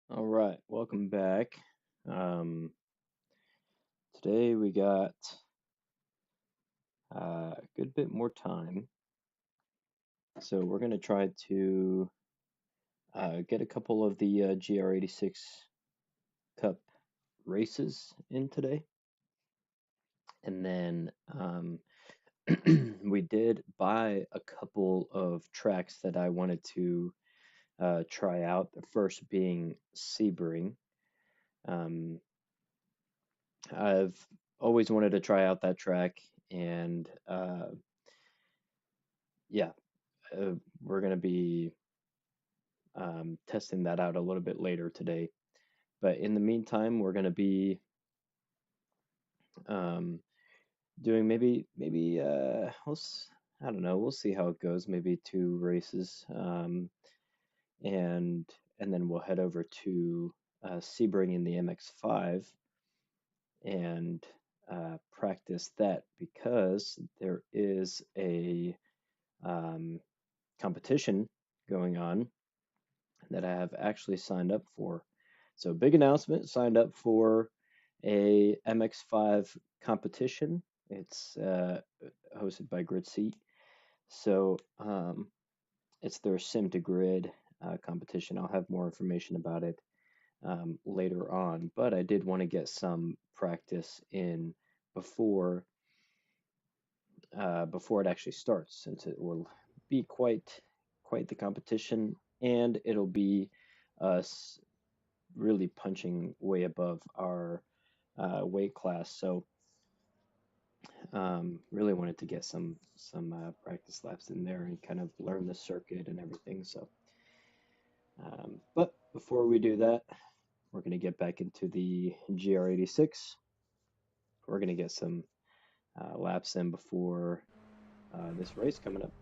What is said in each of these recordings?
All right, welcome back. Um, Today we got a good bit more time, so we're going to try to get a couple of the GR86 Cup races in today. And then we did buy a couple of tracks that I wanted to try out, the first being Sebring. Um, I've always wanted to try out that track, and yeah, uh, we're going to be testing that out a little bit later today. But in the meantime, we're going to be um, doing maybe I don't know, we'll see how it goes. Maybe two races, and then we'll head over to Sebring in the MX5 and practice that because there is a um, competition going on that I have actually signed up for. So big announcement, signed up for a MX5 competition. It's hosted by Grid Seat. So it's their Sim to Grid competition. I'll have more information about it later on, but I did want to get some practice in before before it actually starts, since it will be quite the competition, and it'll be us really punching way above our weight class. So really wanted to get some practice laps in there and kind of learn the circuit and everything. So, but before we do that, we're going to get back into the GR86. We're going to get some laps in before this race coming up.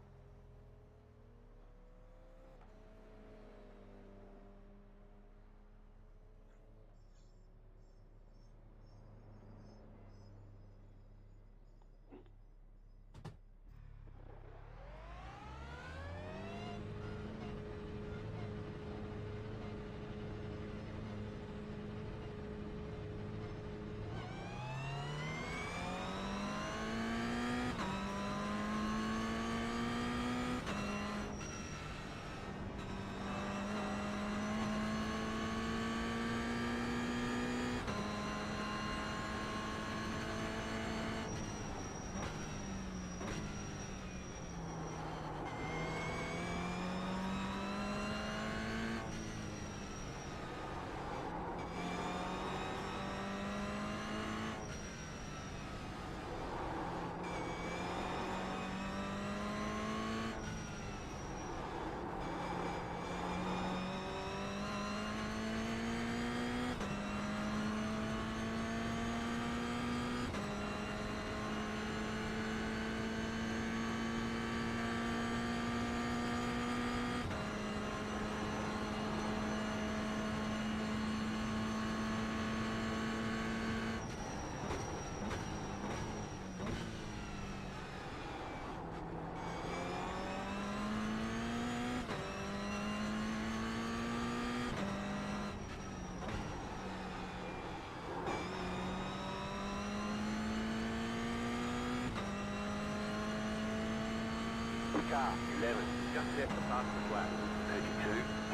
Car 11, just left the fastest lap,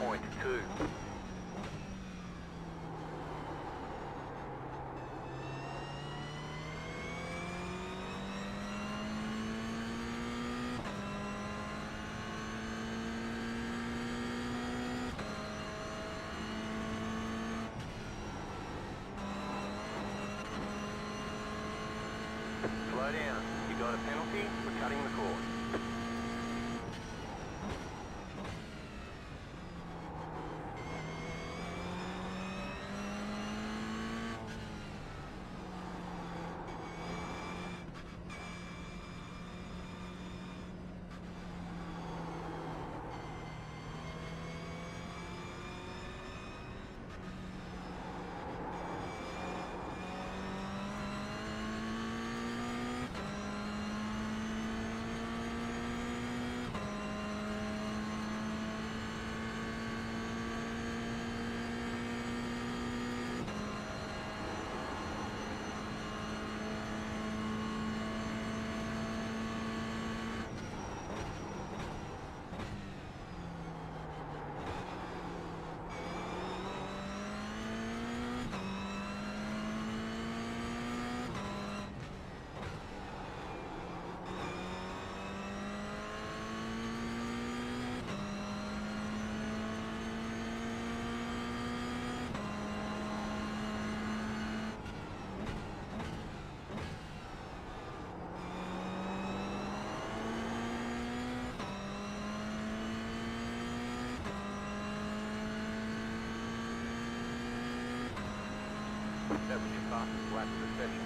32.2. Slow down, you got a penalty for cutting the course. That was your fastest lap of the session.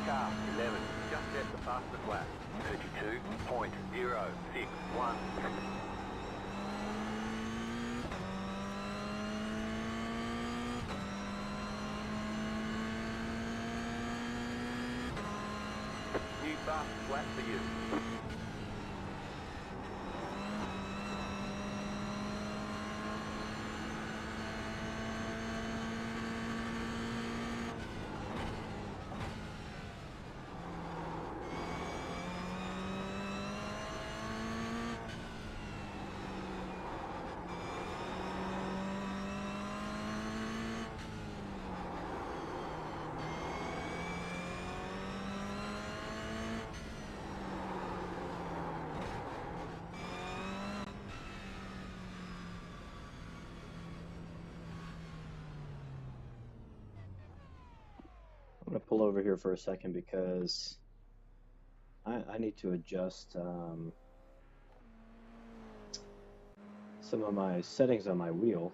Car 11, just set the fastest lap. 32.061. New fastest lap for you. I'm going to pull over here for a second because I need to adjust some of my settings on my wheel.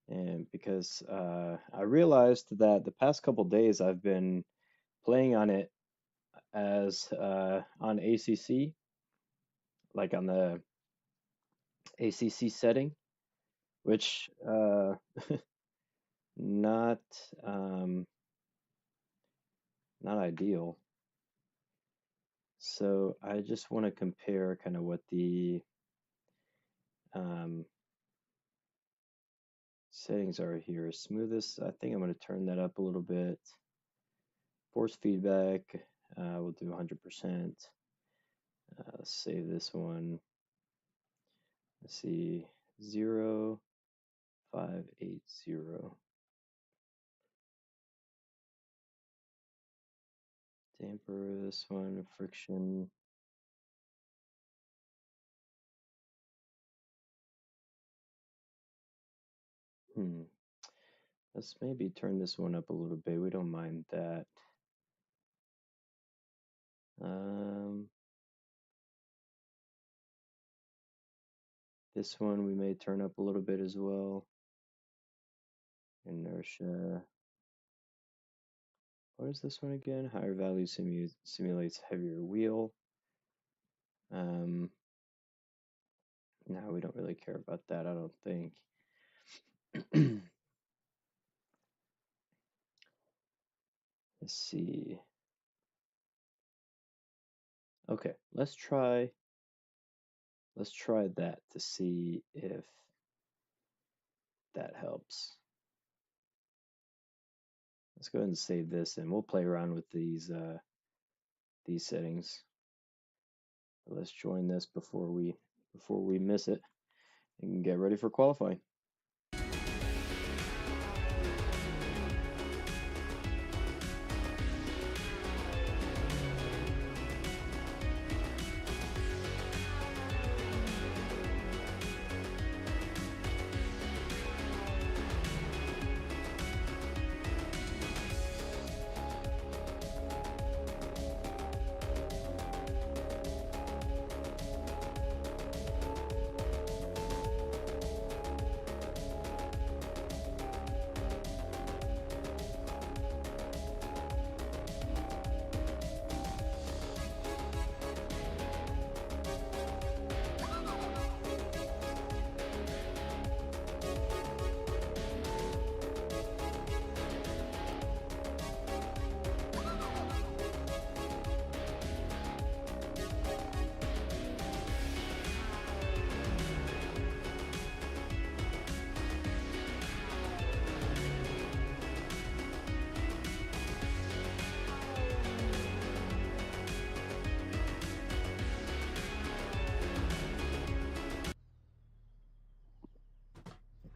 And because I realized that the past couple days I've been playing on it as on ACC, like on the ACC setting, which not not ideal. So I just want to compare kind of what the settings are here. Smoothest, I think I'm going to turn that up a little bit. Force feedback, we'll do 100%. Save this one. Let's see, 0580. Damper this one, friction. Let's maybe turn this one up a little bit. We don't mind that. This one we may turn up a little bit as well. Inertia. What is this one again? Higher value simulates heavier wheel. No, we don't really care about that, I don't think. Let's see. Okay, let's try that to see if that helps. Let's go ahead and save this, and we'll play around with these settings. But let's join this before we miss it and get ready for qualifying.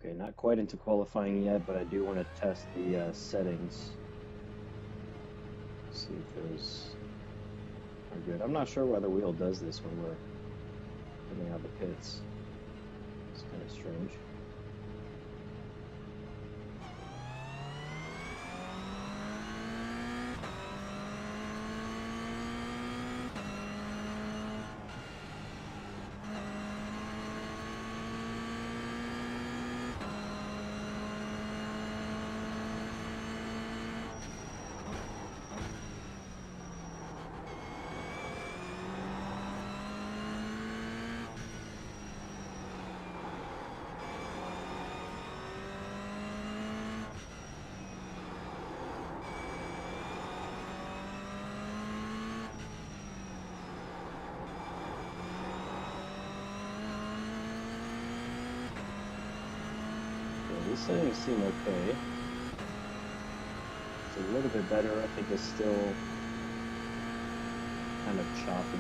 Okay, not quite into qualifying yet, but I do want to test the settings. See if those are good. I'm not sure why the wheel does this when we're coming out of the pits. It's kind of strange. These settings seem okay. It's a little bit better. I think it's still kind of choppy.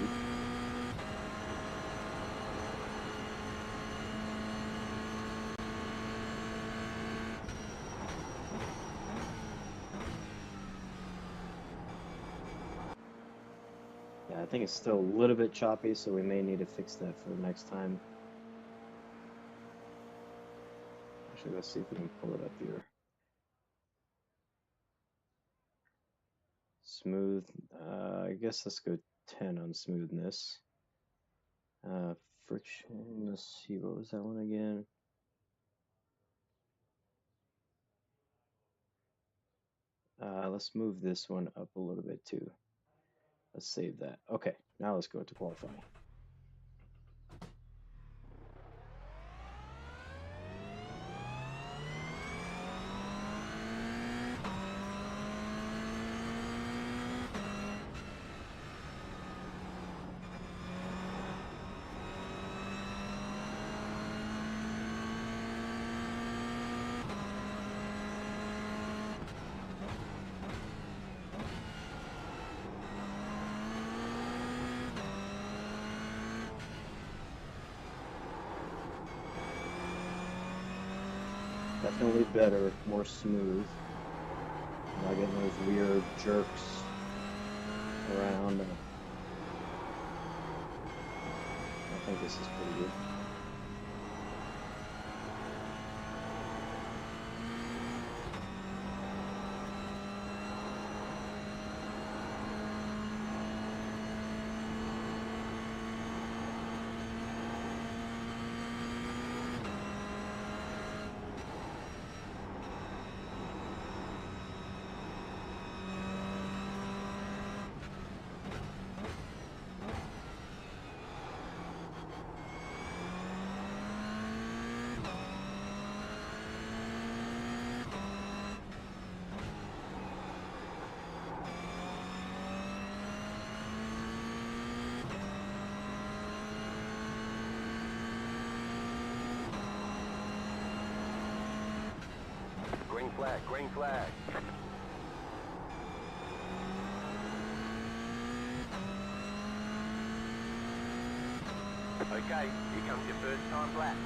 Yeah, I think it's still a little bit choppy, so we may need to fix that for the next time. Actually, let's see if we can pull it up here. Smooth. I guess let's go 10 on smoothness. Friction. Let's see, what was that one again? Let's move this one up a little bit too. Let's save that. Okay, now let's go to qualifying. Definitely better, more smooth. Not getting those weird jerks around. I think this is pretty good. Green flag, green flag. Okay, here comes your first time lap.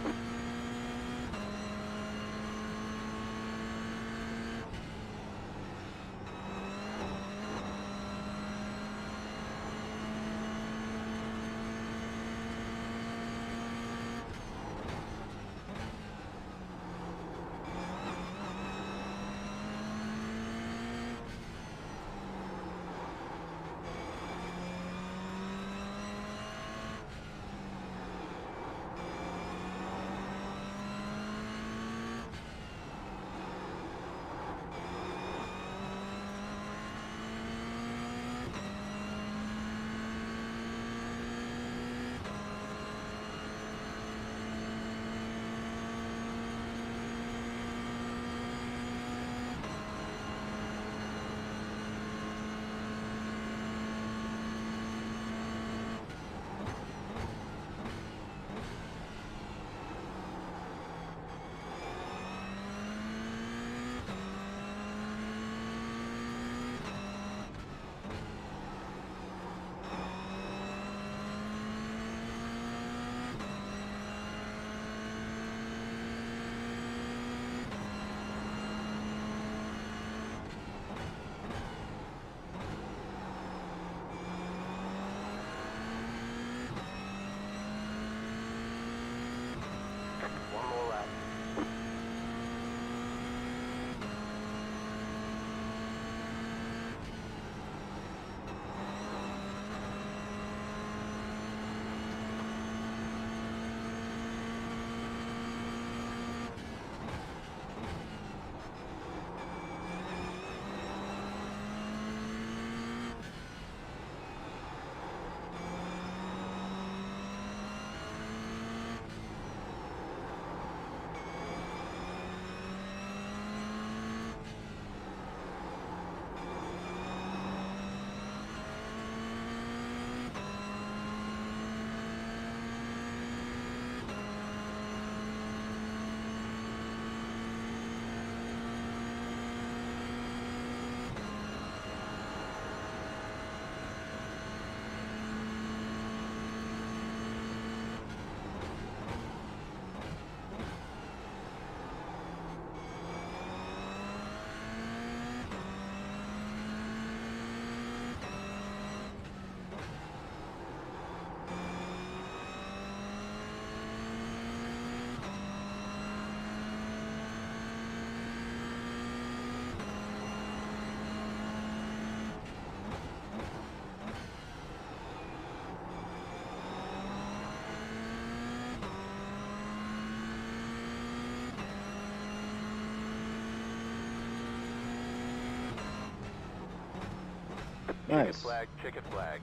Checkered Nice. flag, checkered flag.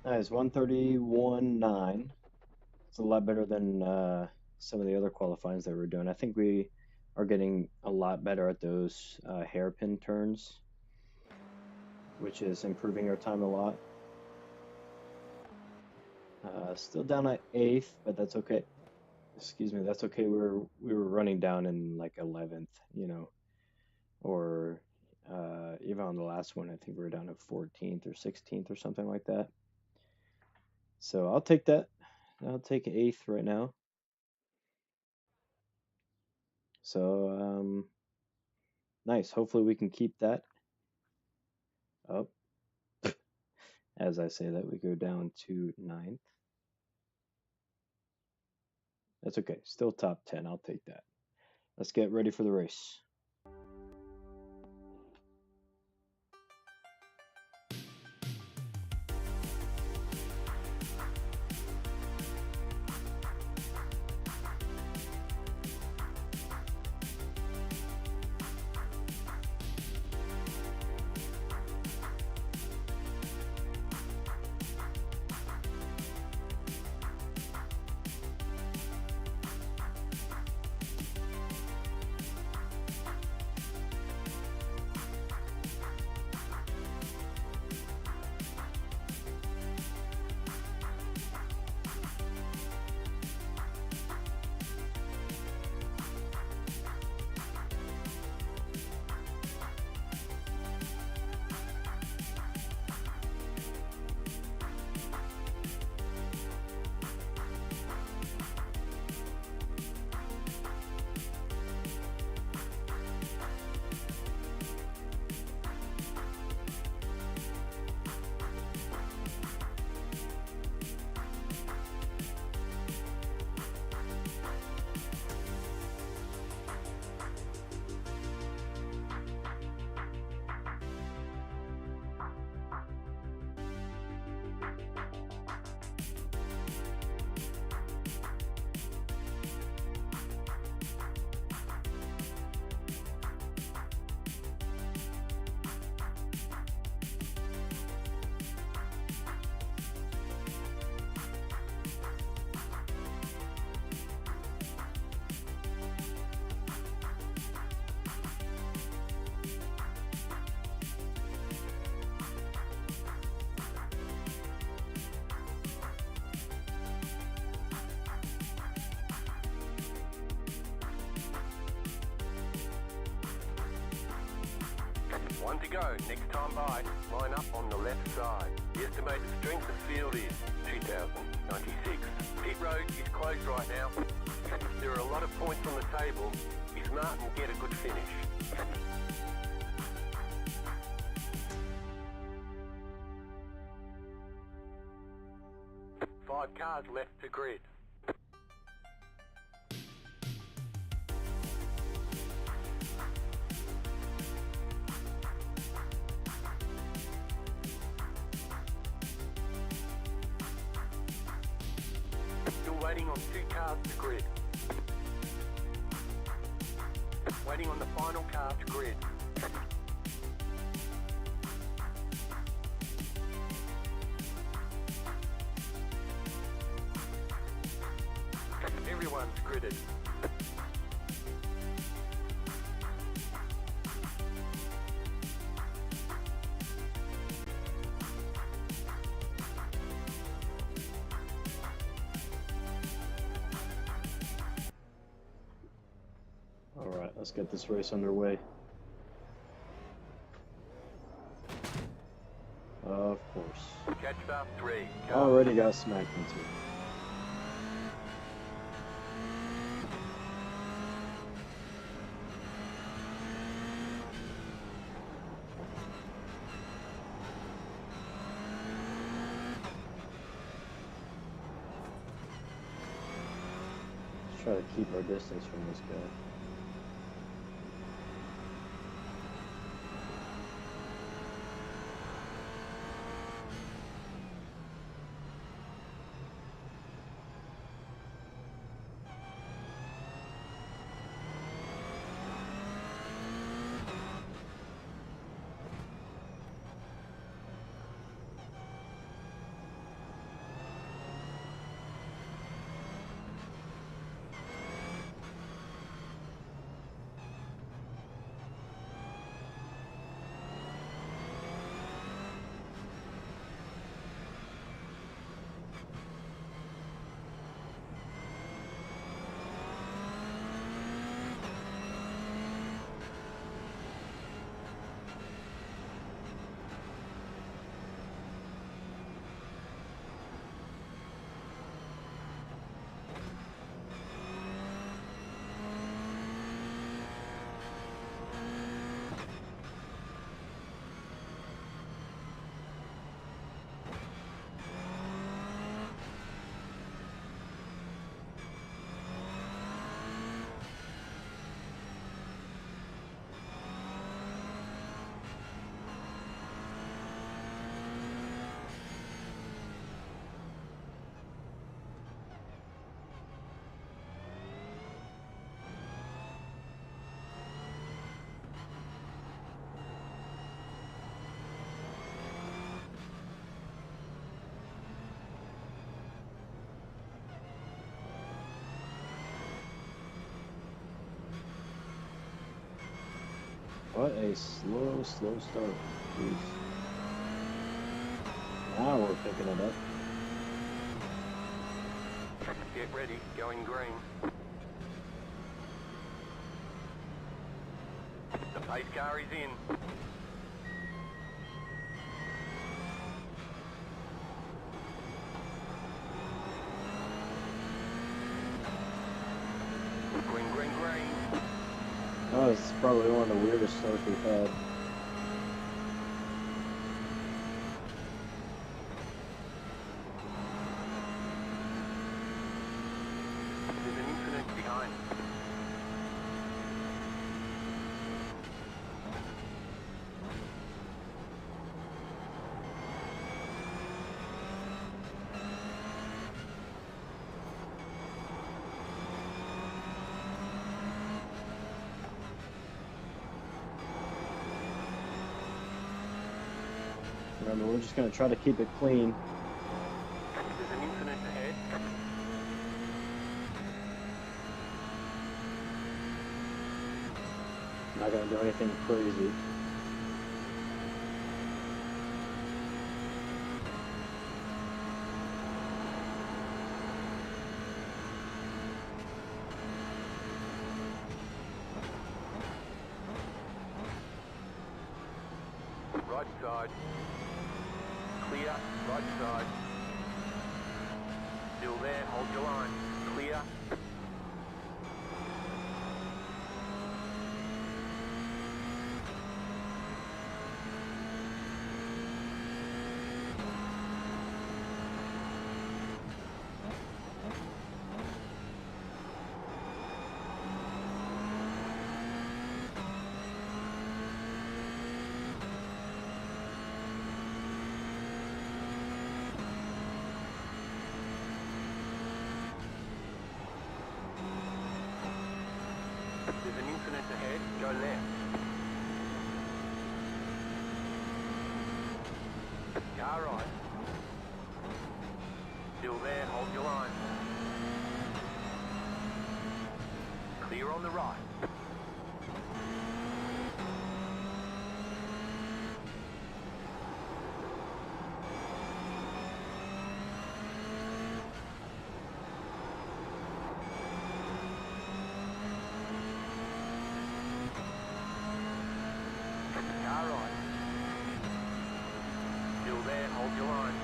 Nice. 131.9. It's a lot better than some of the other qualifyings that we're doing. I think we are getting a lot better at those hairpin turns, which is improving our time a lot. Still down at 8th, but that's okay. Excuse me, that's okay. We were running down in like 11th, or even on the last one, I think we were down at 14th or 16th or something like that. So I'll take that. I'll take 8th right now. So nice. Hopefully we can keep that up. As I say that, we go down to 9th. That's okay. Still top 10. I'll take that. Let's get ready for the race. One to go. Next time by, line up on the left side. The estimated strength of field is 2,096. Pit road is closed right now. There are a lot of points on the table. Be smart and get a good finish. 5 cars left to grid. Still waiting on 2 cars to grid. Waiting on the final car to grid. Everyone's gridded. All right, let's get this race underway. Of course. Catch up 3. Already got smacked into it. Let's try to keep our distance from this guy. What a slow start. Jeez. Now we're picking it up. Get ready, going green. The pace car is in. Green, green, green. Oh, this is probably one of the weirdest starts we've had. There's an incident behind. Remember, we're just going to try to keep it clean. There's an incident ahead. Not going to do anything crazy. Right side. Clear, right side. Still there, hold your line. Clear. There's an incident ahead, go left. Car right. Still there, hold your line. Clear on the right. Car right. Still there, hold your line.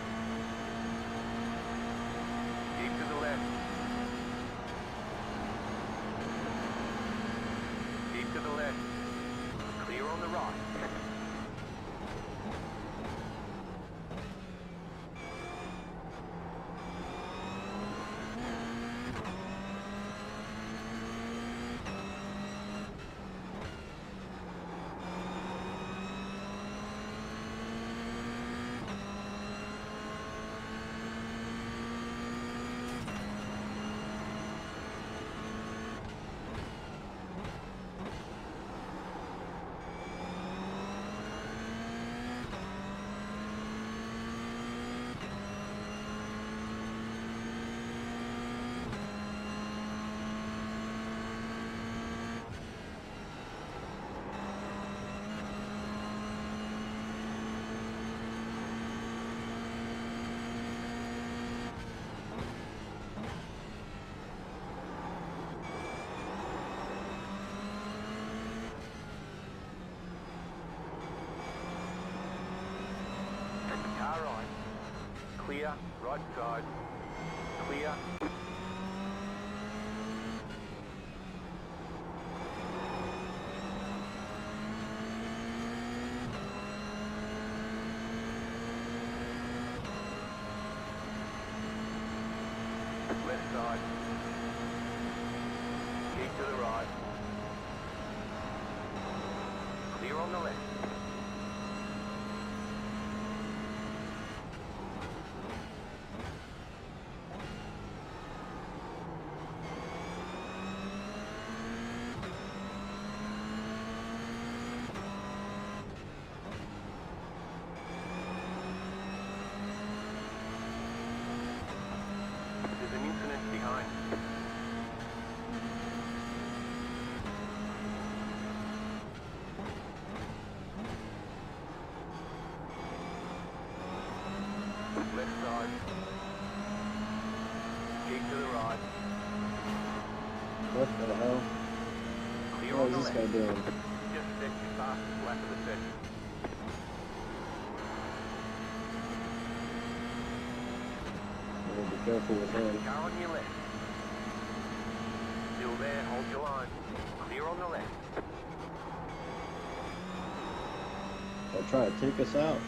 Keep to the left. Keep to the left. Clear on the right. Car right. Clear, right side. Clear. Left side. Keep to the right. Clear on the left. There's an incident behind. What the hell? Clear What on is the this left. guy doing? Just set your fastest lap of the session. Be careful with him. Car on your left. Still there, hold your line. Clear on the left. They'll try to take us out.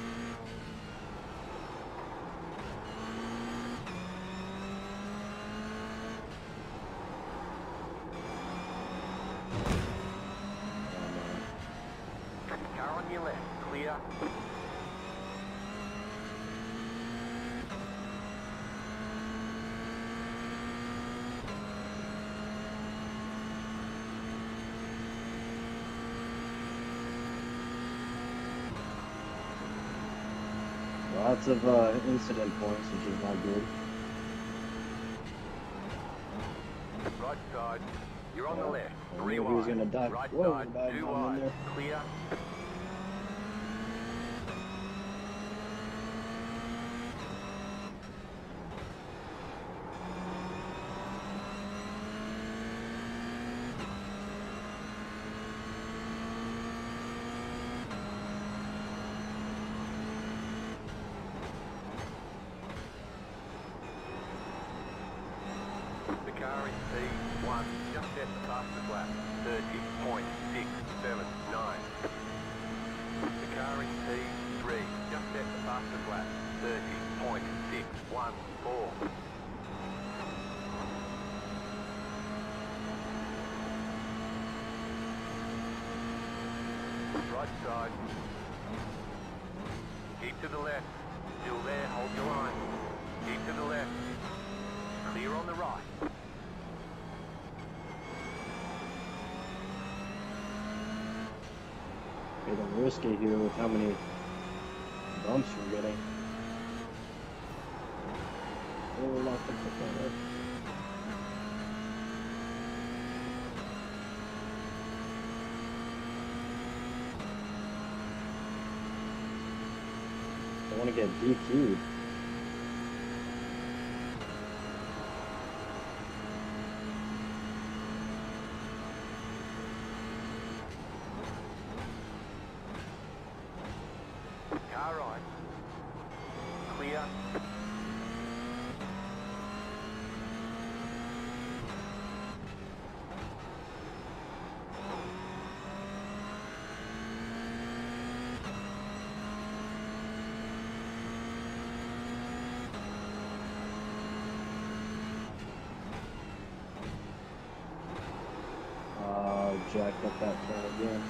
Car on your left. Clear. Lots of incident points, which is not good. Right side. You're on the left. I Three knew he was wide. gonna die. Right Whoa, side. dive Two bomb in wide. there. Clear. The car is P1. Just set the fastest lap. 30.679. The car is P3. Just set the fastest lap. 30.614. Right side. Keep to the left. Still there, hold your line. Keep to the left. Clear on the right. Getting risky here with how many bumps we're getting. Oh, locked up the corner. I want to get DQ'd. Car right. Clear. Jacked up that turn again.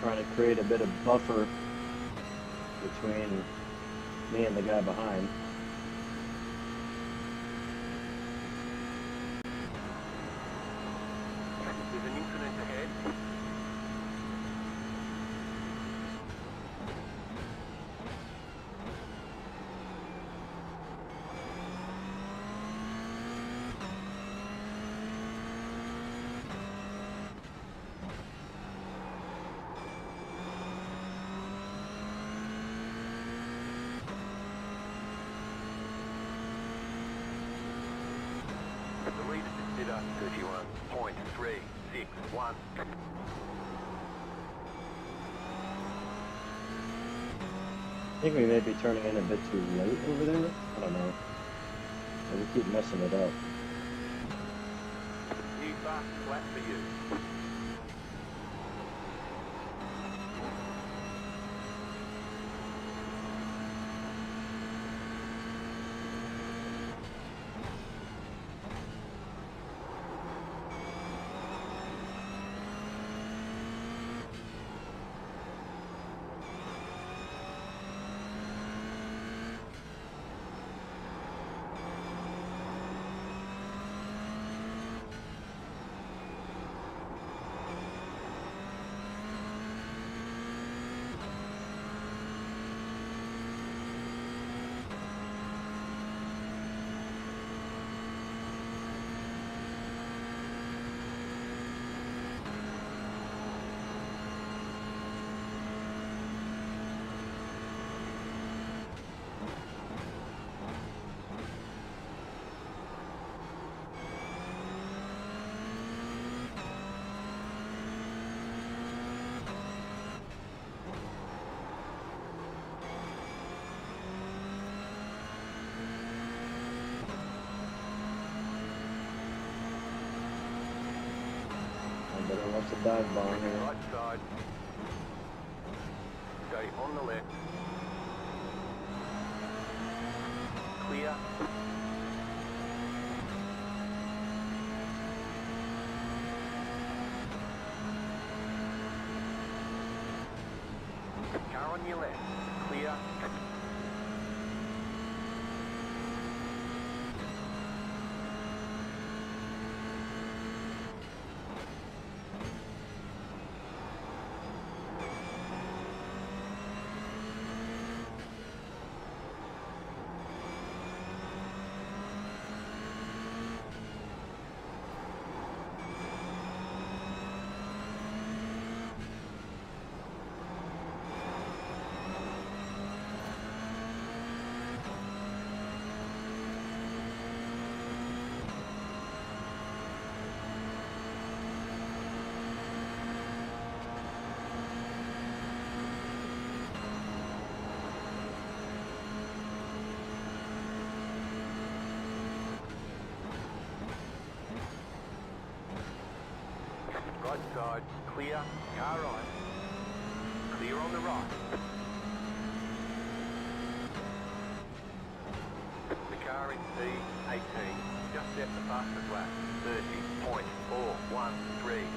Trying to create a bit of buffer between me and the guy behind. There's an incident ahead. The leader consider 31.361. I think we may be turning in a bit too late over there. I don't know. But we keep messing it up. New fast flat for you. better watch the dive bomb here. Right side. Stay on the left. Clear. Car on your left. Clear. Right side, clear, car right. Clear on the right. The car in P18, just set the fastest lap, 30.413.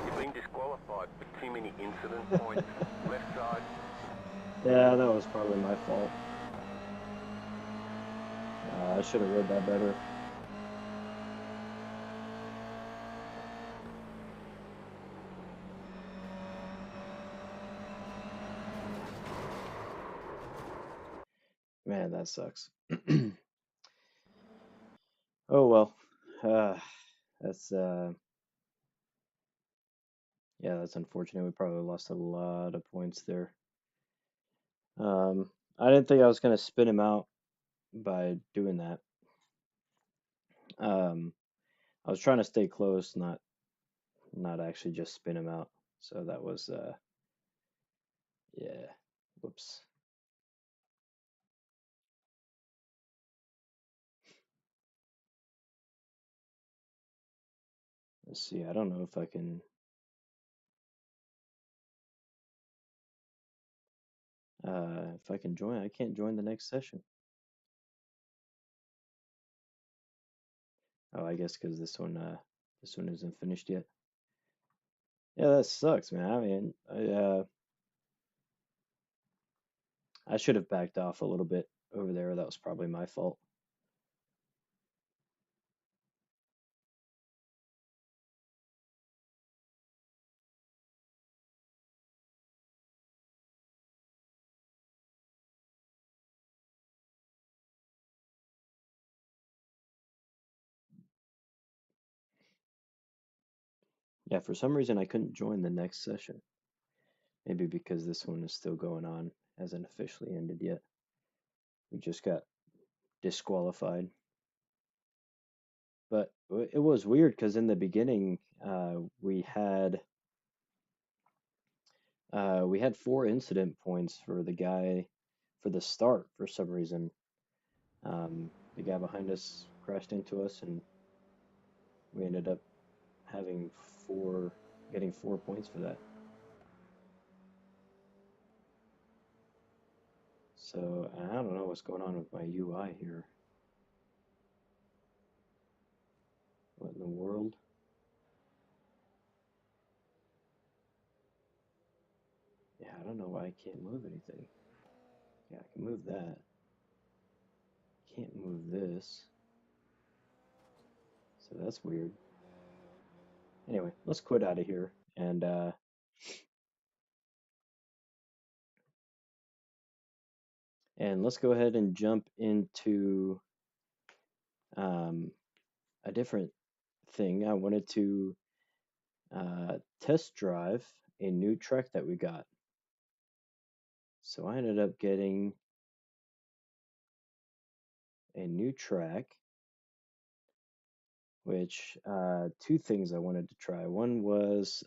You've been disqualified for too many incident points. Left side. Yeah, that was probably my fault. I should have read that better. Man, that sucks. Oh well. That's yeah, that's unfortunate. We probably lost a lot of points there. I didn't think I was gonna spin him out by doing that. Um, I was trying to stay close, not actually just spin him out. So that was yeah. Whoops. Let's see. I don't know if I can join. I can't join the next session. Oh, I guess because this one isn't finished yet. Yeah, that sucks, man. I mean, I should have backed off a little bit over there. That was probably my fault. Yeah, for some reason I couldn't join the next session. Maybe because this one is still going on, hasn't officially ended yet. We just got disqualified. But it was weird because in the beginning, we had 4 incident points for the guy for the start for some reason. The guy behind us crashed into us, and we ended up having four, getting 4 points for that. So I don't know what's going on with my UI here. What in the world? Yeah, I don't know why I can't move anything. Yeah, I can move that. Can't move this. So that's weird. Anyway, let's quit out of here and let's go ahead and jump into um, a different thing. I wanted to test drive a new track that we got. So I ended up getting a new track, which two things I wanted to try. One was,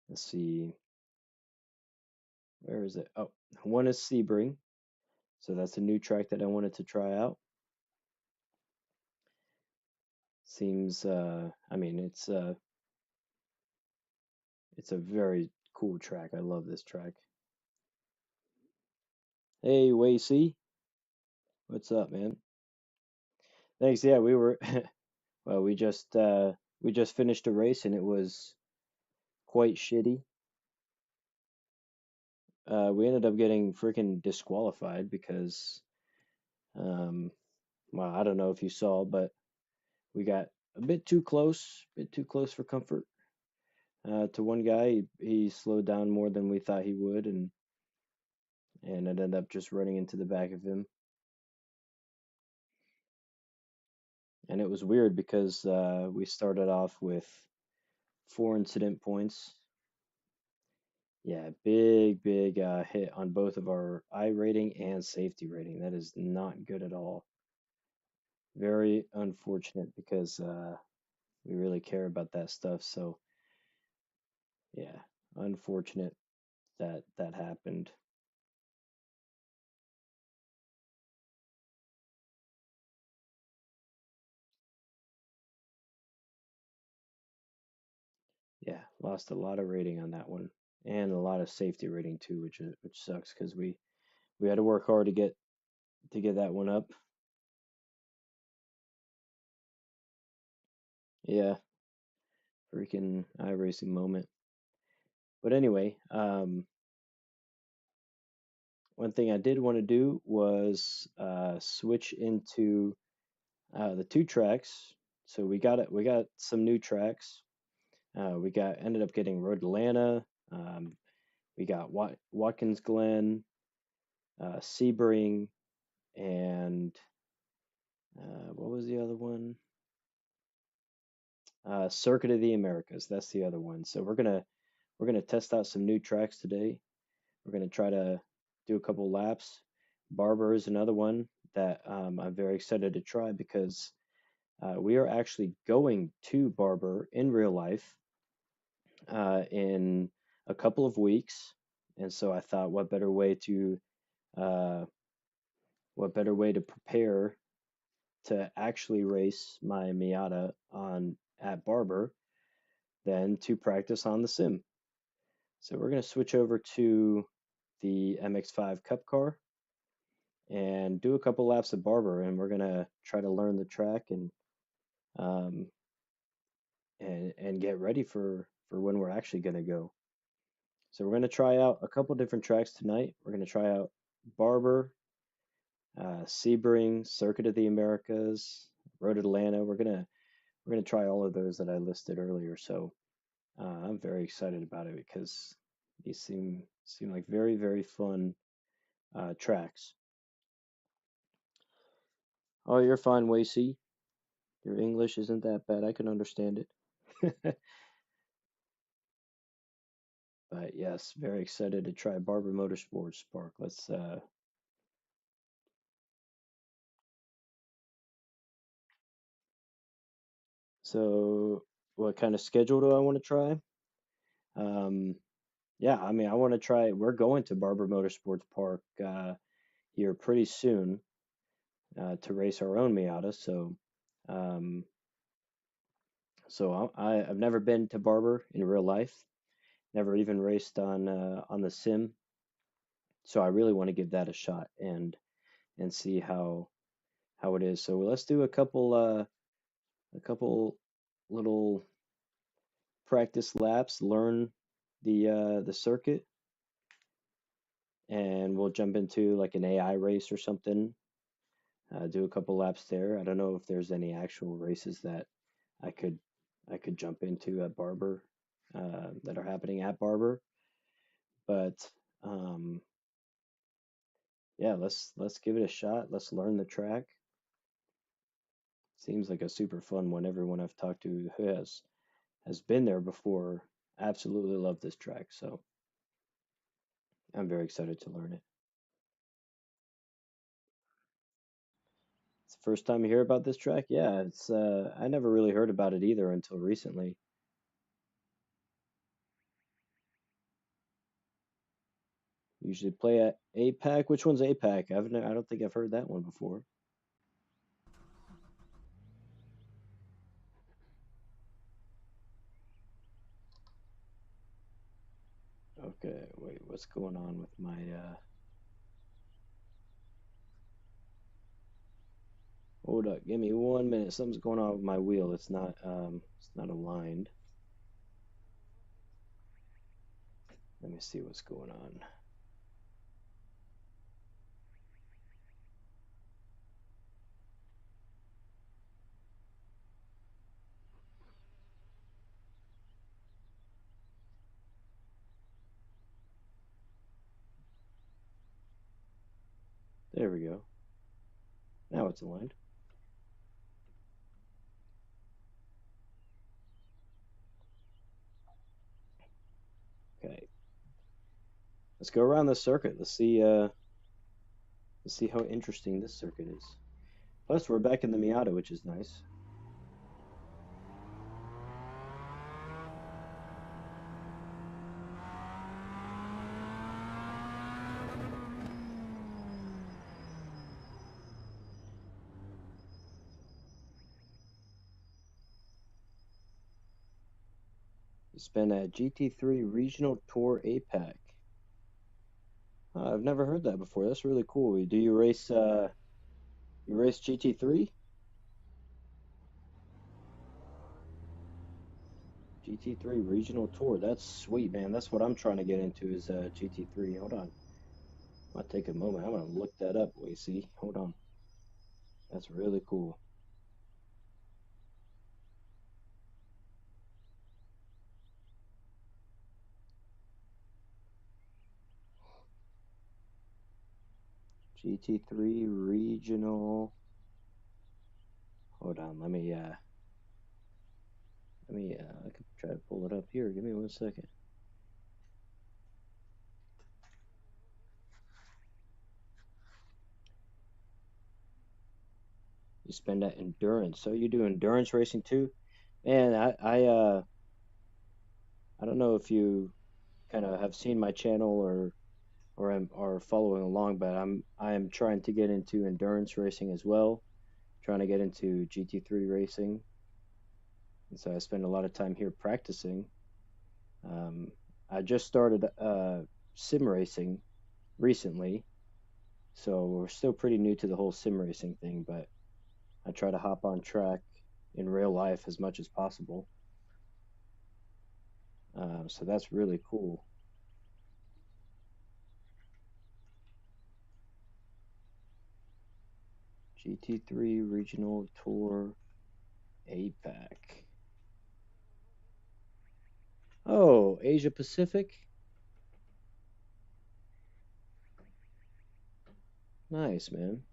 let's see, where is it? Oh, one is Sebring. So that's a new track that I wanted to try out. Seems, I mean, it's a very cool track. I love this track. Hey, Wacy, what's up, man? Thanks. Yeah, we were, well, we just finished a race and it was quite shitty. We ended up getting freaking disqualified because, um, well, I don't know if you saw, but we got a bit too close for comfort. To one guy, he slowed down more than we thought he would, and it ended up just running into the back of him. And it was weird because we started off with 4 incident points. Yeah, big hit on both of our I rating and safety rating. That is not good at all. Very unfortunate because we really care about that stuff. So yeah, unfortunate that that happened. Yeah, lost a lot of rating on that one, and a lot of safety rating too, which sucks because we had to work hard to get that one up. Yeah, freaking iRacing moment. But anyway, one thing I did want to do was switch into the two tracks. So we got it. We got some new tracks. We got ended up getting Road Atlanta. We got Watkins Glen, Sebring, and what was the other one? Circuit of the Americas. That's the other one. So we're gonna test out some new tracks today. We're gonna try to do a couple laps. Barber is another one that I'm very excited to try because we are actually going to Barber in real life in a couple of weeks, and so I thought, uh, what better way to prepare to actually race my Miata on at Barber than to practice on the sim. So we're going to switch over to the MX-5 Cup car and do a couple laps at Barber, and we're going to try to learn the track um, and get ready for when we're actually going to go. So we're going to try out a couple different tracks tonight. We're going to try out Barber, Sebring, Circuit of the Americas, Road Atlanta. We're gonna try all of those that I listed earlier. So I'm very excited about it because these seem like very fun tracks. Oh, you're fine, Wacy. Your English isn't that bad. I can understand it. But yes, very excited to try Barber Motorsports Spark. Let's so what kind of schedule do I want to try? Um, yeah, I mean, I want to try. We're going to Barber Motorsports Park here pretty soon to race our own Miata. Um, I've never been to Barber in real life. Never even raced on the sim. So I really want to give that a shot and see how it is. So let's do a couple little practice laps, learn the circuit, and we'll jump into like an AI race or something. Do a couple laps there. I don't know if there's any actual races that I could I could jump into at Barber that are happening at Barber, but um, yeah, let's give it a shot. Let's learn the track, Seems like a super fun one. Everyone I've talked to who has been there before absolutely love this track. So I'm very excited to learn it. It's the first time you hear about this track? Yeah, it's I never really heard about it either until recently. Usually play at APAC. Which one's APAC? I don't think I've heard that one before. Okay, wait, what's going on with my hold up, give me 1 minute. Something's going on with my wheel. It's not aligned. Let me see what's going on. There we go. Now it's aligned. Okay. Let's go around the circuit. Let's see how interesting this circuit is. Plus we're back in the Miata, which is nice. It's been at GT3 Regional Tour APAC. I've never heard that before. That's really cool. Do you race GT3? GT3 Regional Tour. That's sweet, man. That's what I'm trying to get into is GT3. Hold on. I'll take a moment. I'm gonna look that up. Wait, see? Hold on. That's really cool. GT3 Regional. Hold on. I could try to pull it up here. Give me 1 second. You spend that endurance. So you do endurance racing too? Man, I don't know if you kind of have seen my channel or are following along, but I am trying to get into endurance racing as well, trying to get into GT3 racing. And so I spend a lot of time here practicing. Um, I just started sim racing recently, so we're still pretty new to the whole sim racing thing, but I try to hop on track in real life as much as possible. So that's really cool. GT3 Regional Tour APAC. Oh, Asia Pacific? Nice, man.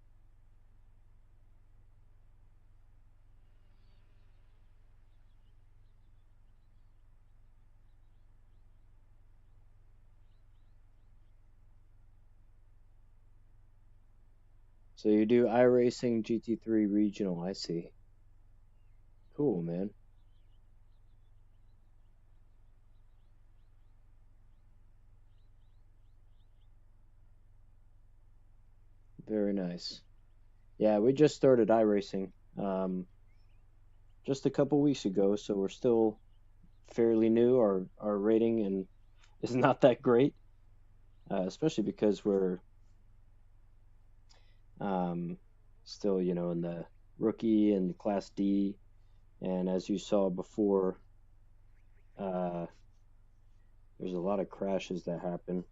So you do iRacing GT3 Regional, I see. Cool, man. Very nice. Yeah, we just started iRacing just a couple weeks ago, so we're still fairly new. Our rating and is not that great, especially because we're um, still, in the rookie and Class D. And as you saw before, uh, there's a lot of crashes that happen,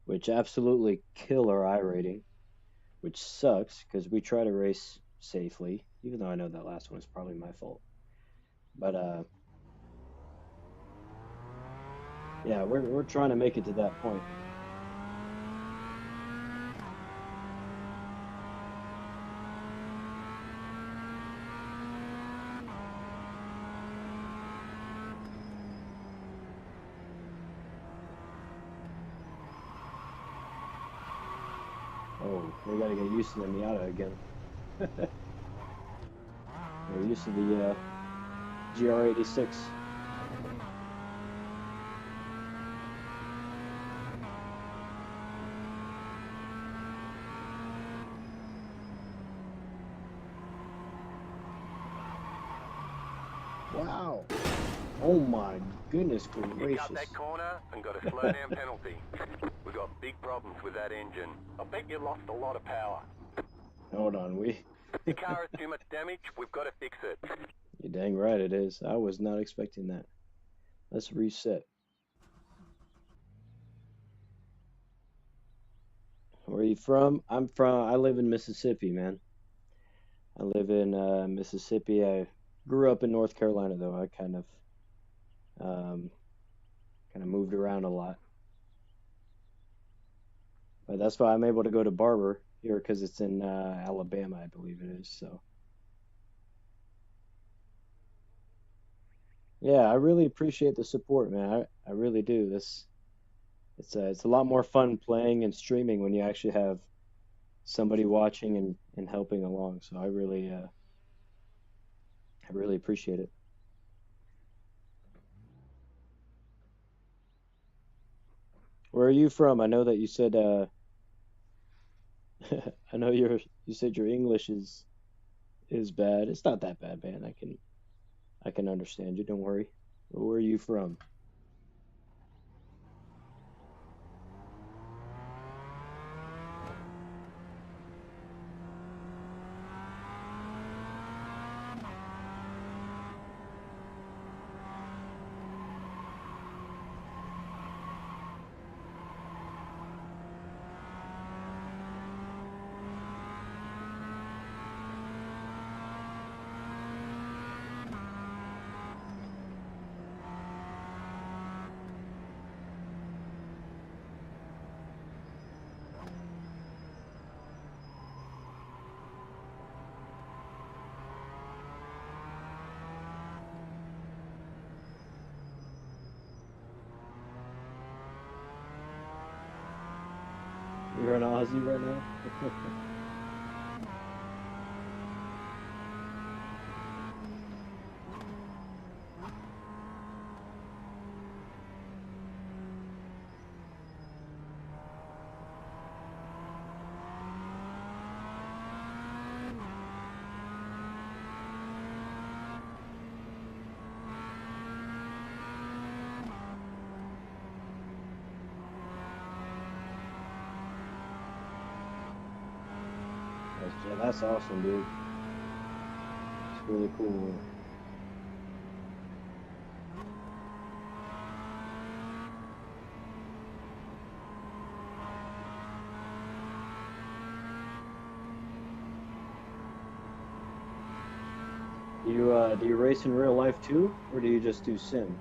which absolutely kill our I rating, which sucks because we try to race safely, even though I know that last one is probably my fault. But yeah, we're trying to make it to that point. Oh, we gotta get used to the Miata again. We're used to the GR86. Wow. Oh my goodness You cut that gracious. corner and got a slowdown penalty. We got big problems with that engine. I bet you lost a lot of power. Hold on, Your car has too much damage. We've got to fix it. you're dang right it is. I was not expecting that. Let's reset. Where are you from? I live in Mississippi, man. I live in Mississippi. I grew up in North Carolina though. I um, kind of moved around a lot. But that's why I'm able to go to barber here because it's in Alabama, I believe it is. So yeah, I really appreciate the support, man. I really do. It's a lot more fun playing and streaming when you actually have somebody watching and helping along. So I really appreciate it. Where are you from? I know that you said I know you said your English is bad. It's not that bad, man. I can understand you. Don't worry. Where are you from? You're an Aussie right now? That's awesome, dude. It's really cool. Do you race in real life too, or do you just do sim?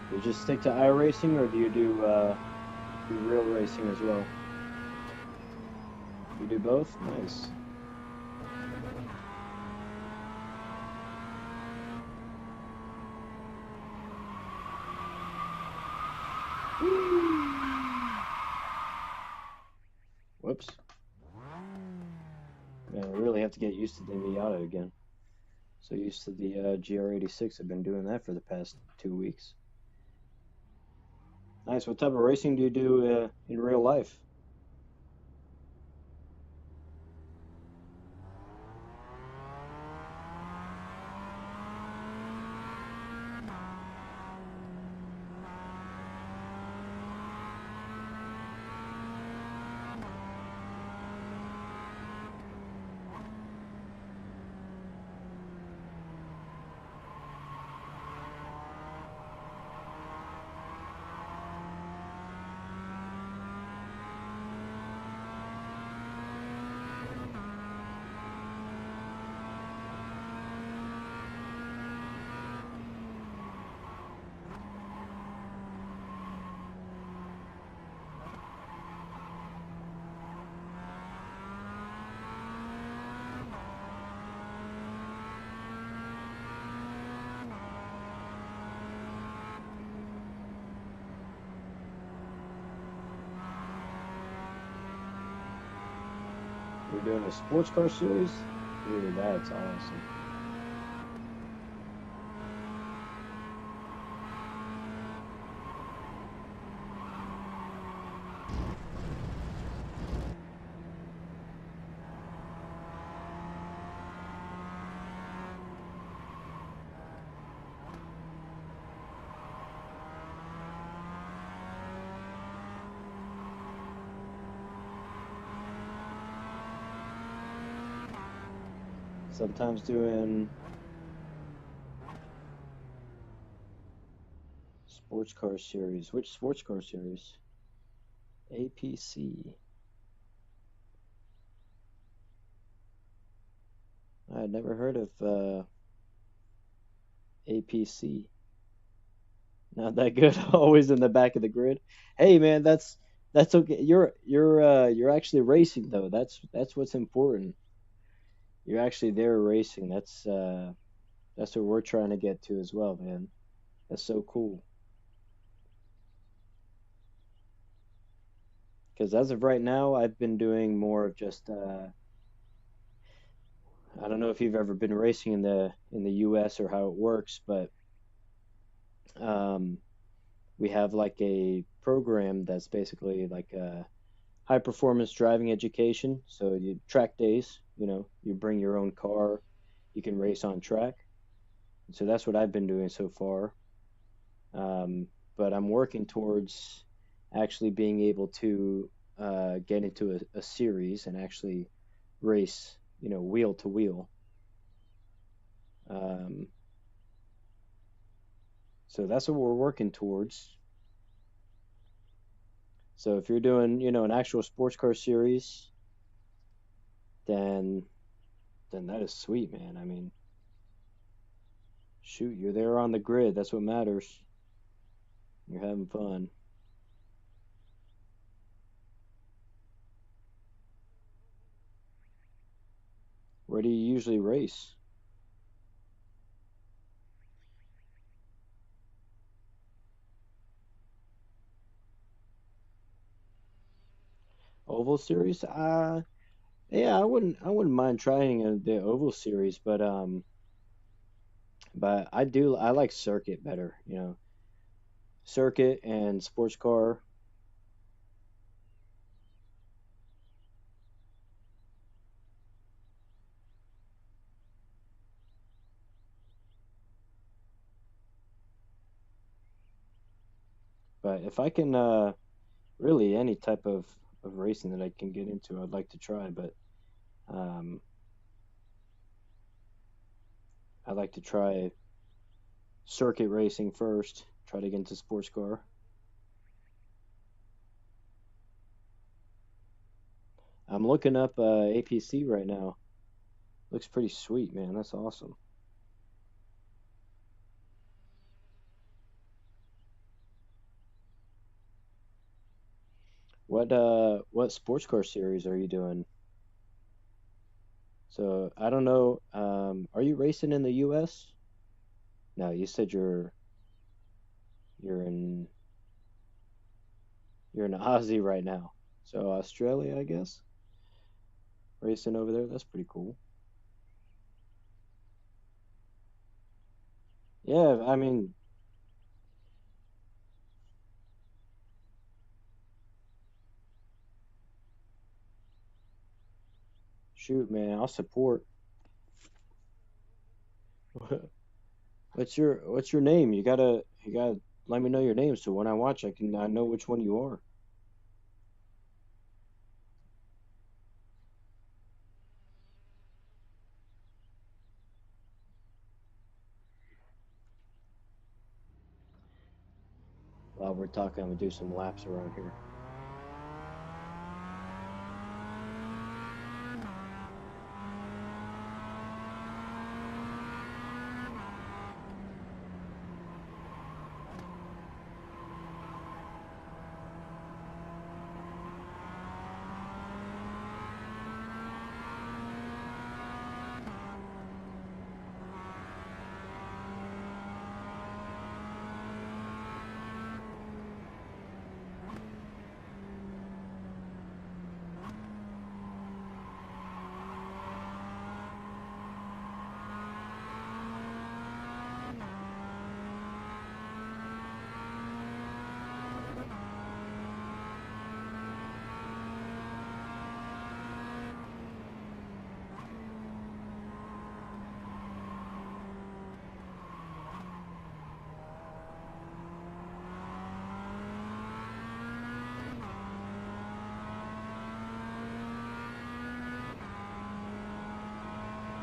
Do you just stick to iRacing, or do you do real racing as well? You do both? Nice. Whoops. Man, I really have to get used to the Miata again. So used to the GR86. I've been doing that for the past 2 weeks. Nice. What type of racing do you do in real life? You're doing a sports car series? Dude, that's awesome. Sometimes doing sports car series. Which sports car series? APC. I had never heard of APC. Not that good. Always in the back of the grid. Hey man, that's okay. You're actually racing though. That's what's important. You're actually there racing. That's what we're trying to get to as well, man. That's so cool. Because as of right now, I've been doing more of just I don't know if you've ever been racing in the US or how it works, but um, we have like a program that's basically like a high performance driving education. So you track days, you bring your own car, you can race on track. So that's what I've been doing so far. Um, but I'm working towards actually being able to get into a series and actually race, wheel to wheel. Um, so that's what we're working towards. So if you're doing, an actual sports car series, then that is sweet, man. I mean, shoot, you're there on the grid. That's what matters. You're having fun. Where do you usually race? Oval series? Yeah, I wouldn't mind trying the oval series, but I like circuit better, circuit and sports car. But if I can, really any type of racing that I can get into, I'd like to try. But um, I'd like to try circuit racing first. Try to get into sports car. I'm looking up APC right now. Looks pretty sweet, man. That's awesome. What sports car series are you doing? So I don't know. Are you racing in the US? No, you said you're in you're in Aussie right now. So Australia, I guess, racing over there. That's pretty cool. Yeah, I mean, shoot, man, I'll support. What's your name? You gotta let me know your name so when I watch I know which one you are. While we're talking, I'm gonna do some laps around here.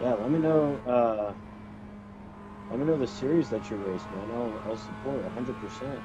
Yeah, let me know. Let me know the series that you race, man. I'll support 100%.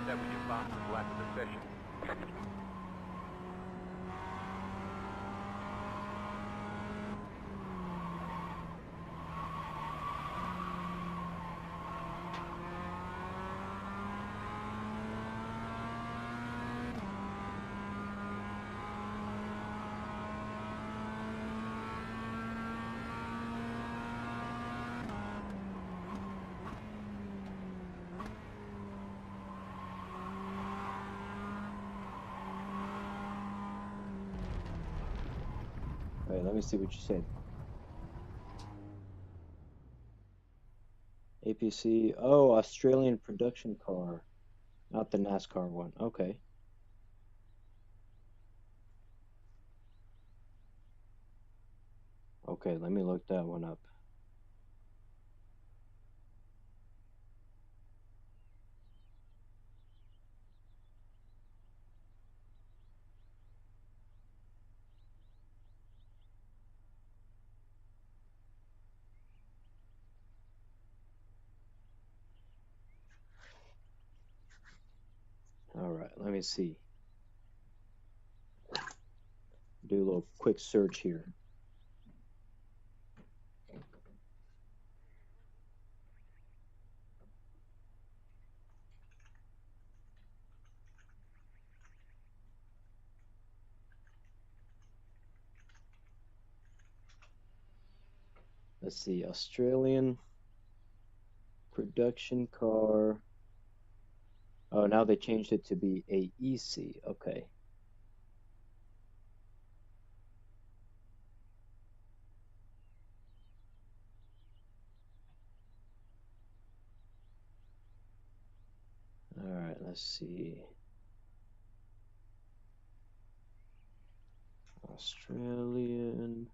That was your fastest lap of the session. Wait, let me see what you said. APC. Oh, Australian production car, not the NASCAR one. Okay. Okay, let me look that one up. All right, let me see. Do a little quick search here. Let's see, Australian production car. Oh, now they changed it to be AEC. Okay. All right, let's see. Australian.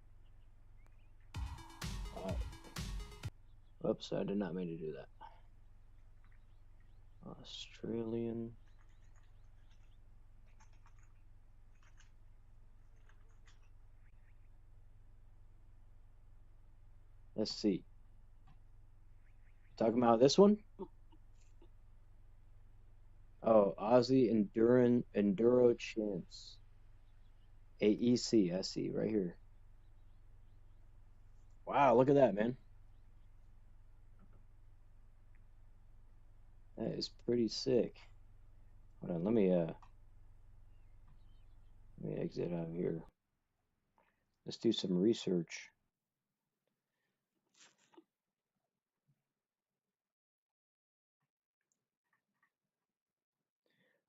Uh, Oops, I did not mean to do that. Australian. Let's see. Talking about this one? Oh, Aussie Enduro Champs. AEC, I see right here. Wow, look at that, man. That is pretty sick. Hold on, let me exit out of here. Let's do some research.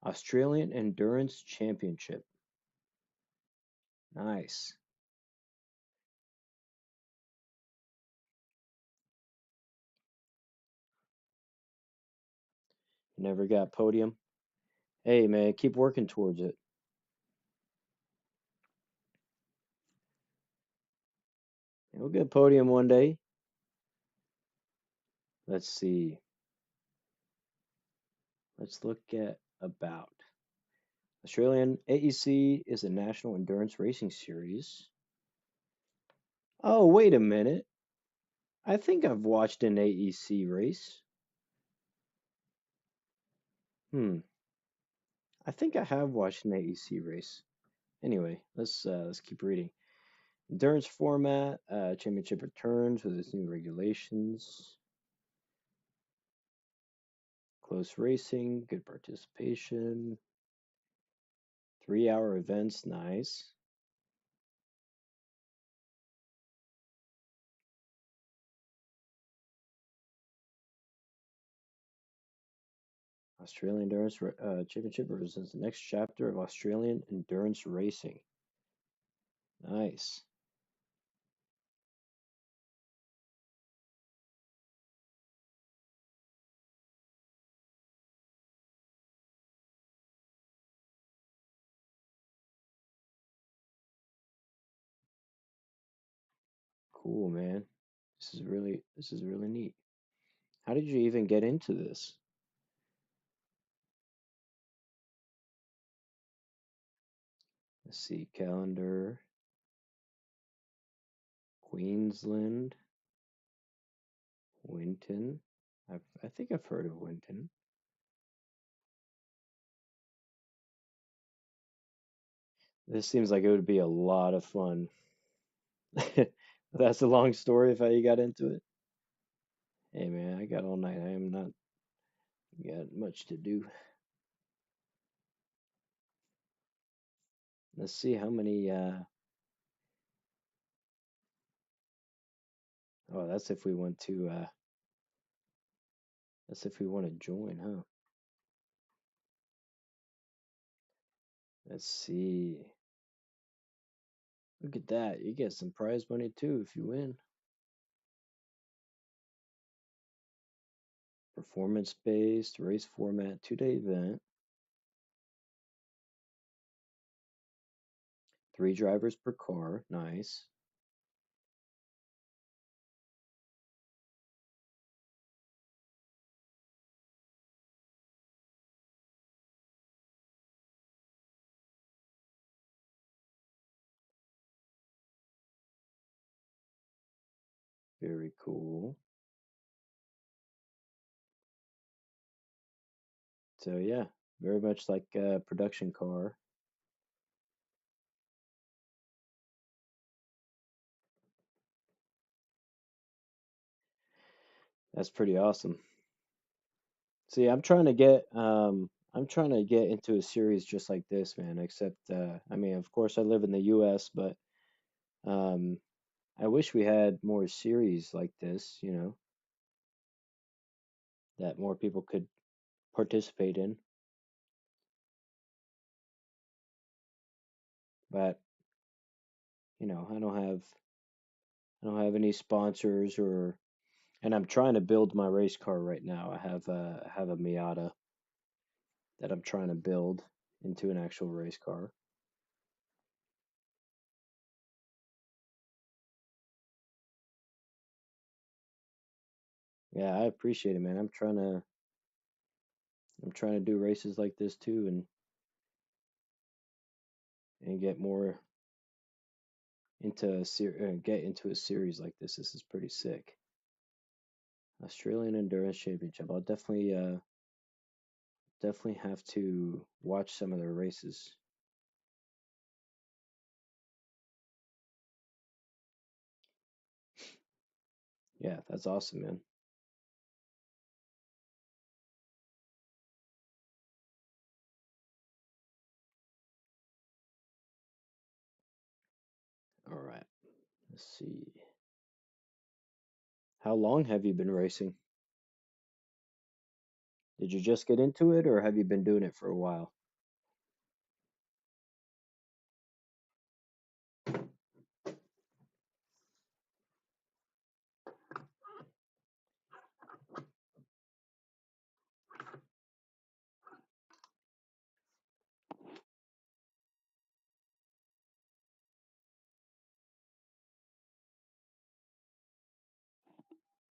Australian Endurance Championship. Nice. Never got podium. Hey, man, keep working towards it. You'll get podium one day. Let's see. Let's look at about. Australian AEC is a national endurance racing series. Oh, wait a minute. I think I've watched an AEC race. Hmm. I think I have watched an AEC race. Anyway, let's keep reading. Endurance format, championship returns with its new regulations. Close racing, good participation. 3-hour events, nice. Australian Endurance Championship represents the next chapter of Australian endurance racing. Nice. Cool, man. This is really neat. How did you even get into this? Let's see, calendar, Queensland, Winton. I think I've heard of Winton. This seems like it would be a lot of fun. That's a long story of how you got into it. Hey man, I got all night. I am not got much to do. Let's see how many oh, that's if we want to join, huh? Let's see. Look at that. You get some prize money too if you win. Performance based race format 2-day event. 3 drivers per car. Nice. Very cool. So yeah, very much like a production car. That's pretty awesome. See, I'm trying to get into a series just like this, man, except I mean, of course I live in the US, but um I wish we had more series like this, that more people could participate in. But, I don't have any sponsors or and I'm trying to build my race car right now. I have a Miata that I'm trying to build into an actual race car. Yeah, I appreciate it, man. I'm trying to do races like this too and get more get into a series like this. This is pretty sick. Australian Endurance Championship. I'll definitely have to watch some of their races. Yeah, that's awesome, man. All right. Let's see. How long have you been racing? Did you just get into it or have you been doing it for a while?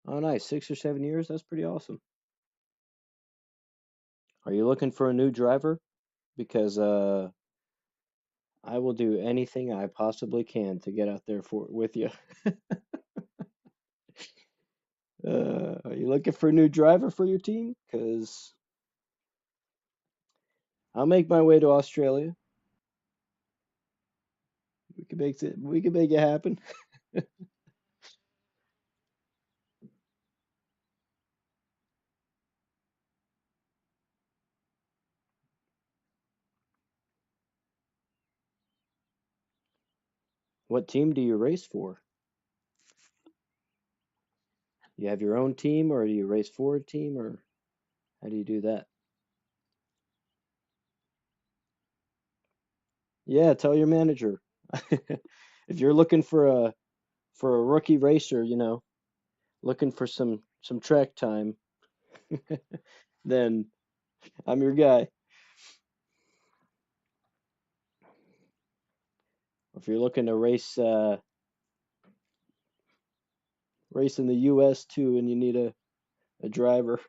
Oh, nice. 6 or 7 years? That's pretty awesome. Are you looking for a new driver? Because I will do anything I possibly can to get out there for with you. Are you looking for a new driver for your team? Because I'll make my way to Australia. We can make it happen. What team do you race for? You have your own team, or do you race for a team, or how do you do that? Yeah, tell your manager. If you're looking for a rookie racer, looking for some track time, then I'm your guy. If you're looking to race in the US too and you need a driver,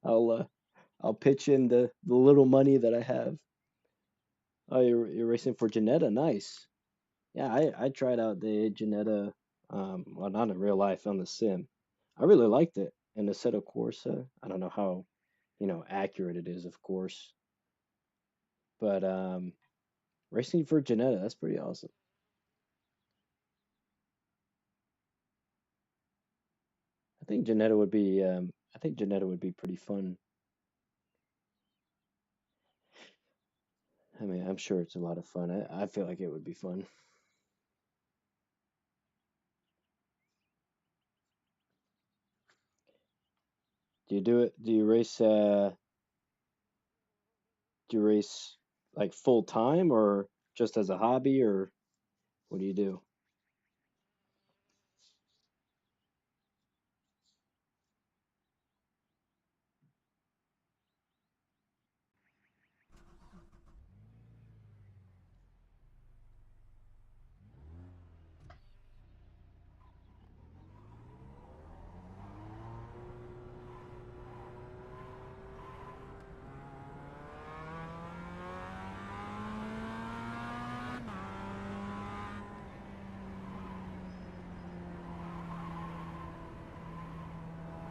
I'll uh I'll pitch in the little money that I have. Oh, you're racing for Janetta, nice. Yeah, I tried out the Janetta, well, not in real life, on the sim. I really liked it. And the Assetto Corsa, I don't know how, accurate it is, of course, but racing for Janetta, that's pretty awesome. I think Janetta would be pretty fun. I mean, I'm sure it's a lot of fun. I feel like it would be fun. Do you do it? Do you race like full time or just as a hobby, or what do you do?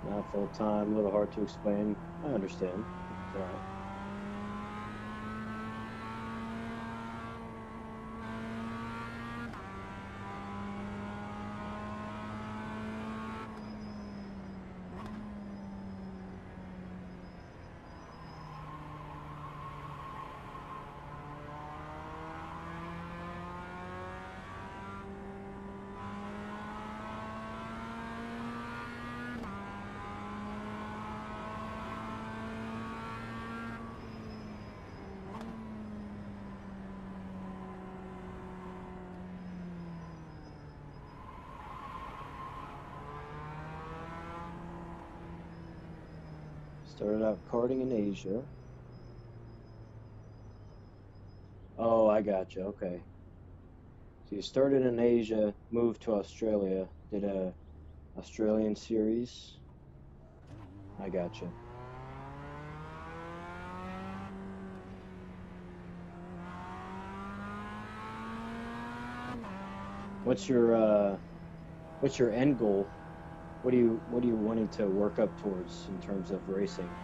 Not full time, a little hard to explain. I understand. It's all right. Started out karting in Asia. Oh, I gotcha. Okay. So you started in Asia, moved to Australia, did a Australian series. I gotcha. What's your uh what's your end goal? What are you wanting to work up towards in terms of racing?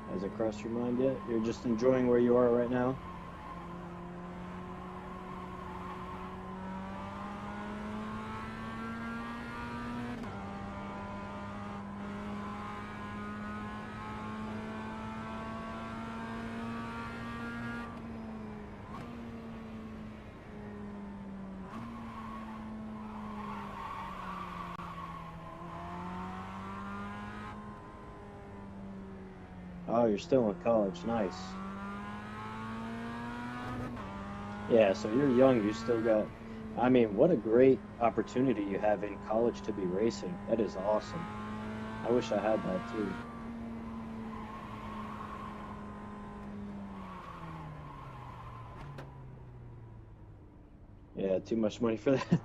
Has it crossed your mind yet? You're just enjoying where you are right now? Oh, you're still in college. Nice. Yeah, so you're young. You still got, I mean, what a great opportunity you have in college to be racing. That is awesome. I wish I had that too. Yeah, too much money for that.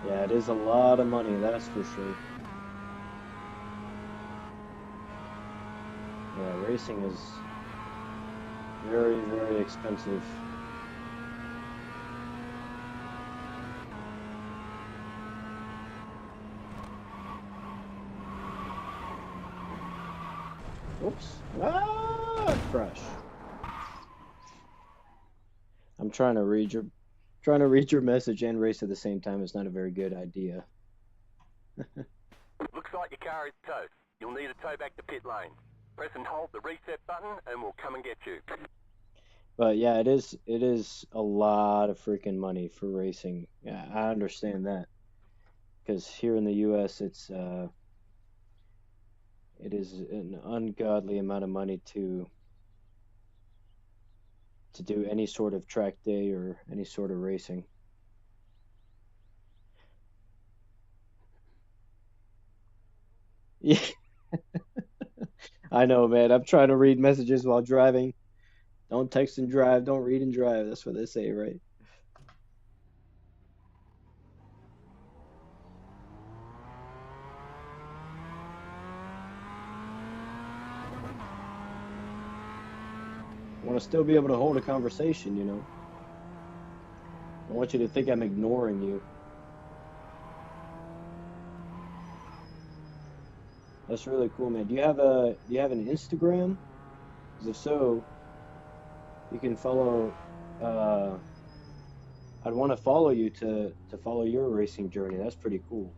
Yeah, it is a lot of money, that's for sure. Yeah, racing is Very, very expensive. Oops. Ah, crash. I'm trying to read your message and race at the same time is not a very good idea. Looks like your car is toast. You'll need a tow back to pit lane. Press and hold the reset button and we'll come and get you. But yeah, it is a lot of freaking money for racing. Yeah, I understand that because here in the US it is an ungodly amount of money to do any sort of track day or any sort of racing. Yeah, I know, man. I'm trying to read messages while driving. Don't text and drive, don't read and drive. That's what they say, right? I want to still be able to hold a conversation, you know. I want you to think I'm ignoring you. That's really cool, man. Do you have an Instagram? 'Cause if so, you can follow I'd want to follow you to follow your racing journey. That's pretty cool.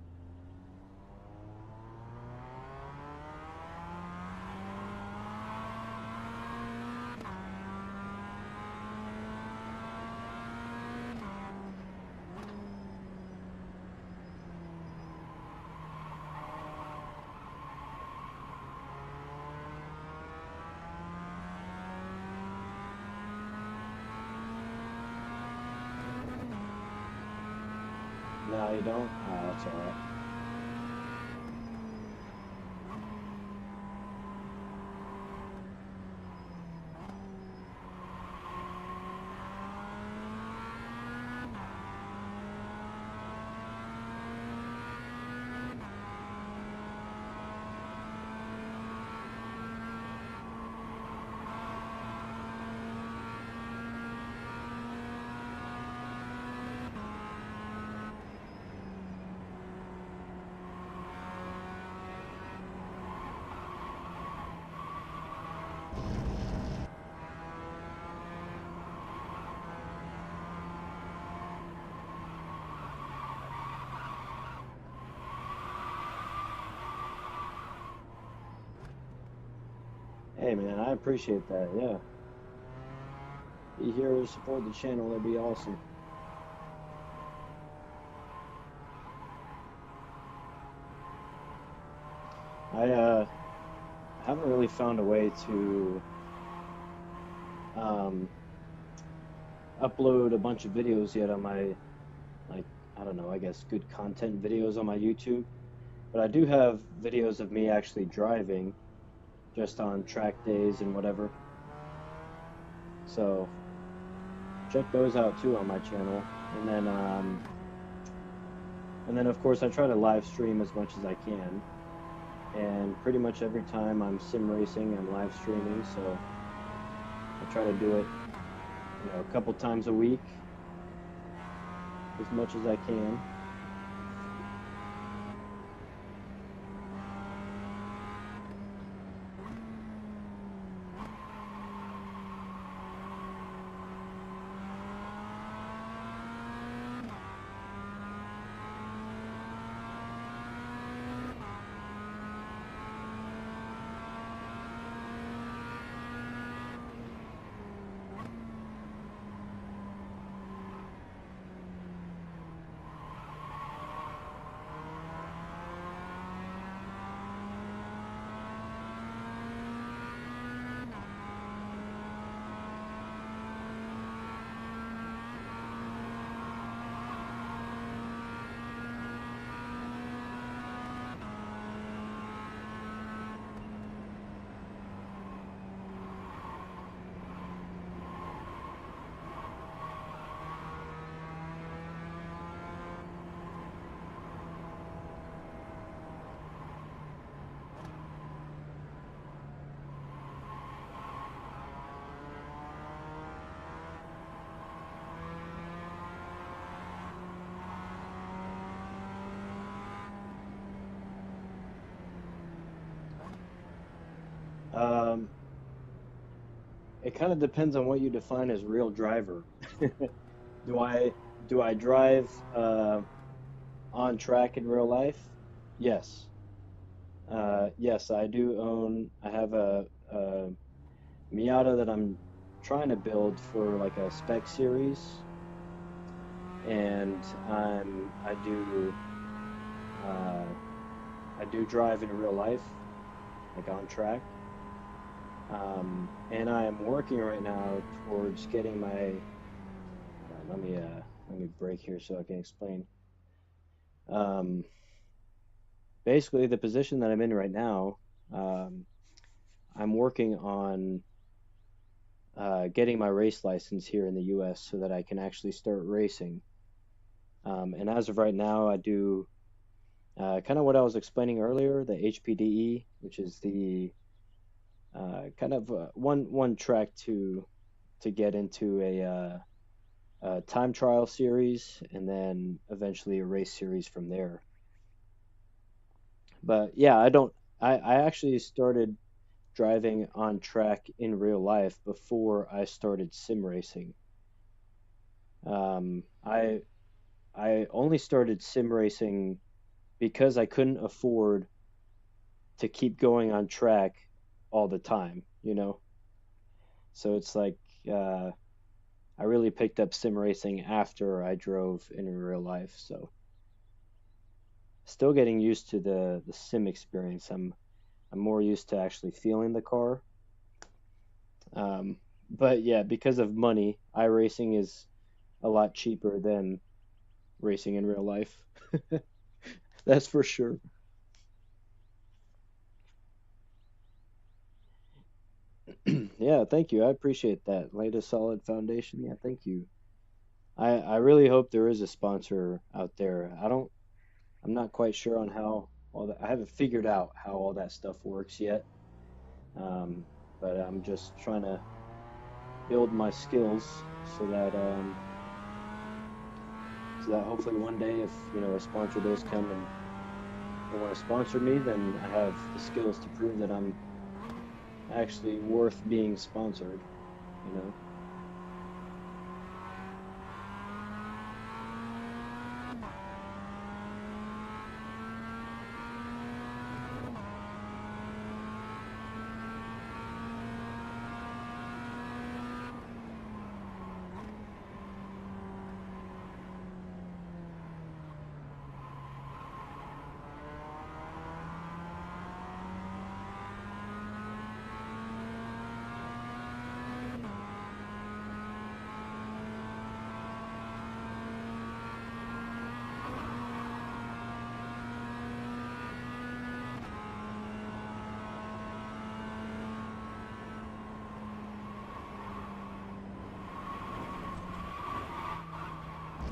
No, you don't? Ah, that's all right. Hey, man, I appreciate that. Yeah. Be here to support the channel. That'd be awesome. I haven't really found a way to um upload a bunch of videos yet on my like I don't know, I guess good content videos on my YouTube. But I do have videos of me actually driving just on track days and whatever. So check those out too on my channel. And then of course I try to live stream as much as I can. And pretty much every time I'm sim racing, I'm live streaming, so I try to do it, you know, a couple times a week as much as I can. Um, it kind of depends on what you define as real driver. Do I drive on track in real life? Yes. Yes, I do own. I have a Miata that I'm trying to build for like a spec series, and uh, I do drive in real life, like on track. And I am working right now towards getting my. Hold on, let me break here so I can explain. Um, Basically, the position that I'm in right now, um, I'm working on getting my race license here in the U.S. so that I can actually start racing. And as of right now, I do kind of what I was explaining earlier, the HPDE, which is the kind of one track to get into a time trial series and then eventually a race series from there. But yeah, I don't. I actually started driving on track in real life before I started sim racing. Um, I I only started sim racing because I couldn't afford to keep going on track all the time, you know? So it's like uh, I really picked up sim racing after I drove in real life. So still getting used to the sim experience. I'm more used to actually feeling the car. Um, but yeah, because of money, iRacing is a lot cheaper than racing in real life. That's for sure. Yeah, thank you. I appreciate that. Laid a solid foundation. Yeah, thank you. I really hope there is a sponsor out there. I'm not quite sure on how all that, I haven't figured out how all that stuff works yet. Um, but I'm just trying to build my skills so that hopefully one day if, you know, a sponsor does come and they want to sponsor me, then I have the skills to prove that I'm actually worth being sponsored, you know.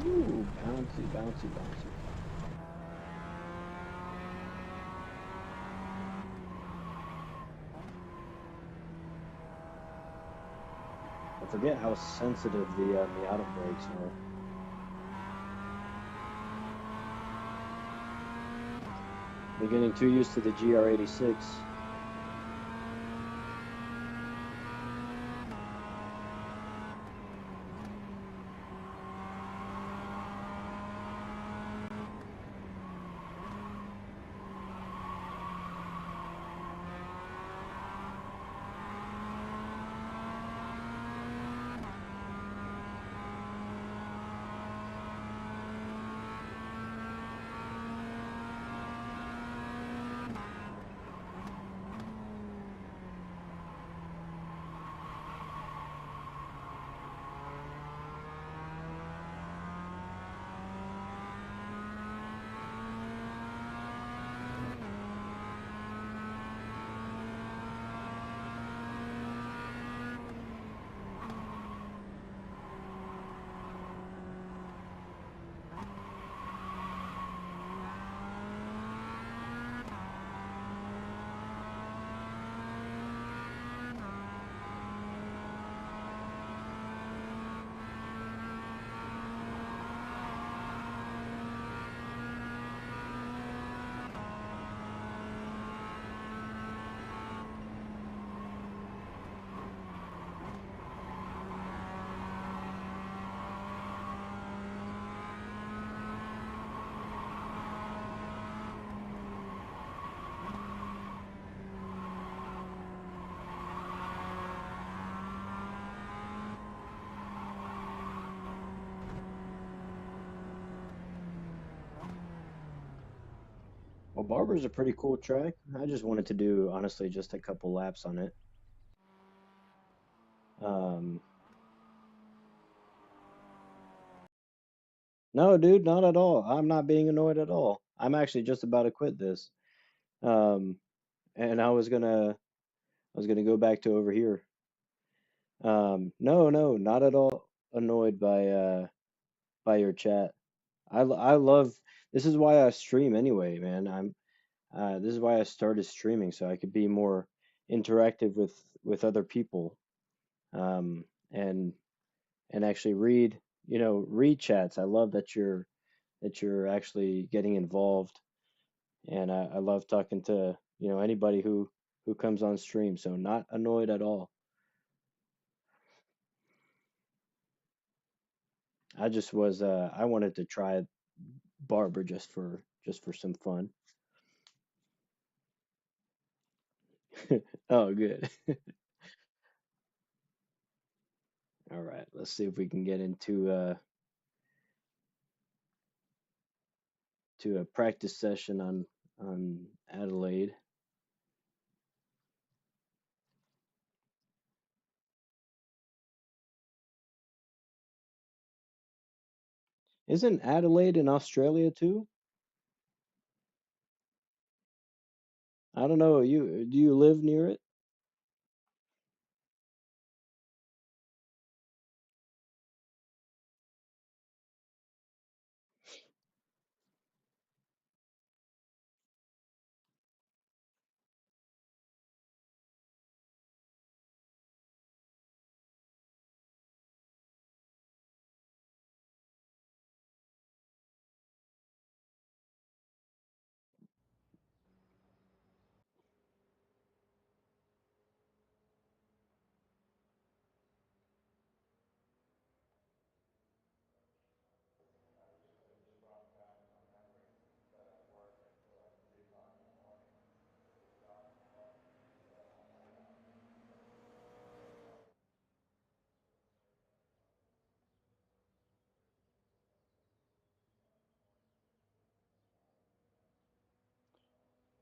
Ooh, bouncy, bouncy, bouncy. I forget how sensitive the Miata brakes are. They're getting too used to the GR86. Well, Barber's a pretty cool track. I just wanted to do, honestly, just a couple laps on it. Um, no, dude, not at all. I'm not being annoyed at all. I'm actually just about to quit this. Um, and I was gonna go back to over here. No, no, not at all annoyed by your chat. I love this is why I stream anyway, man. This is why I started streaming so I could be more interactive with other people. Um, and and actually read chats. I love that you're actually getting involved, and I love talking to, anybody who comes on stream. So not annoyed at all. I wanted to try Barber just for some fun. Oh, good. All right, let's see if we can get into to a practice session on Adelaide. Isn't Adelaide in Australia too? I don't know. Do you live near it?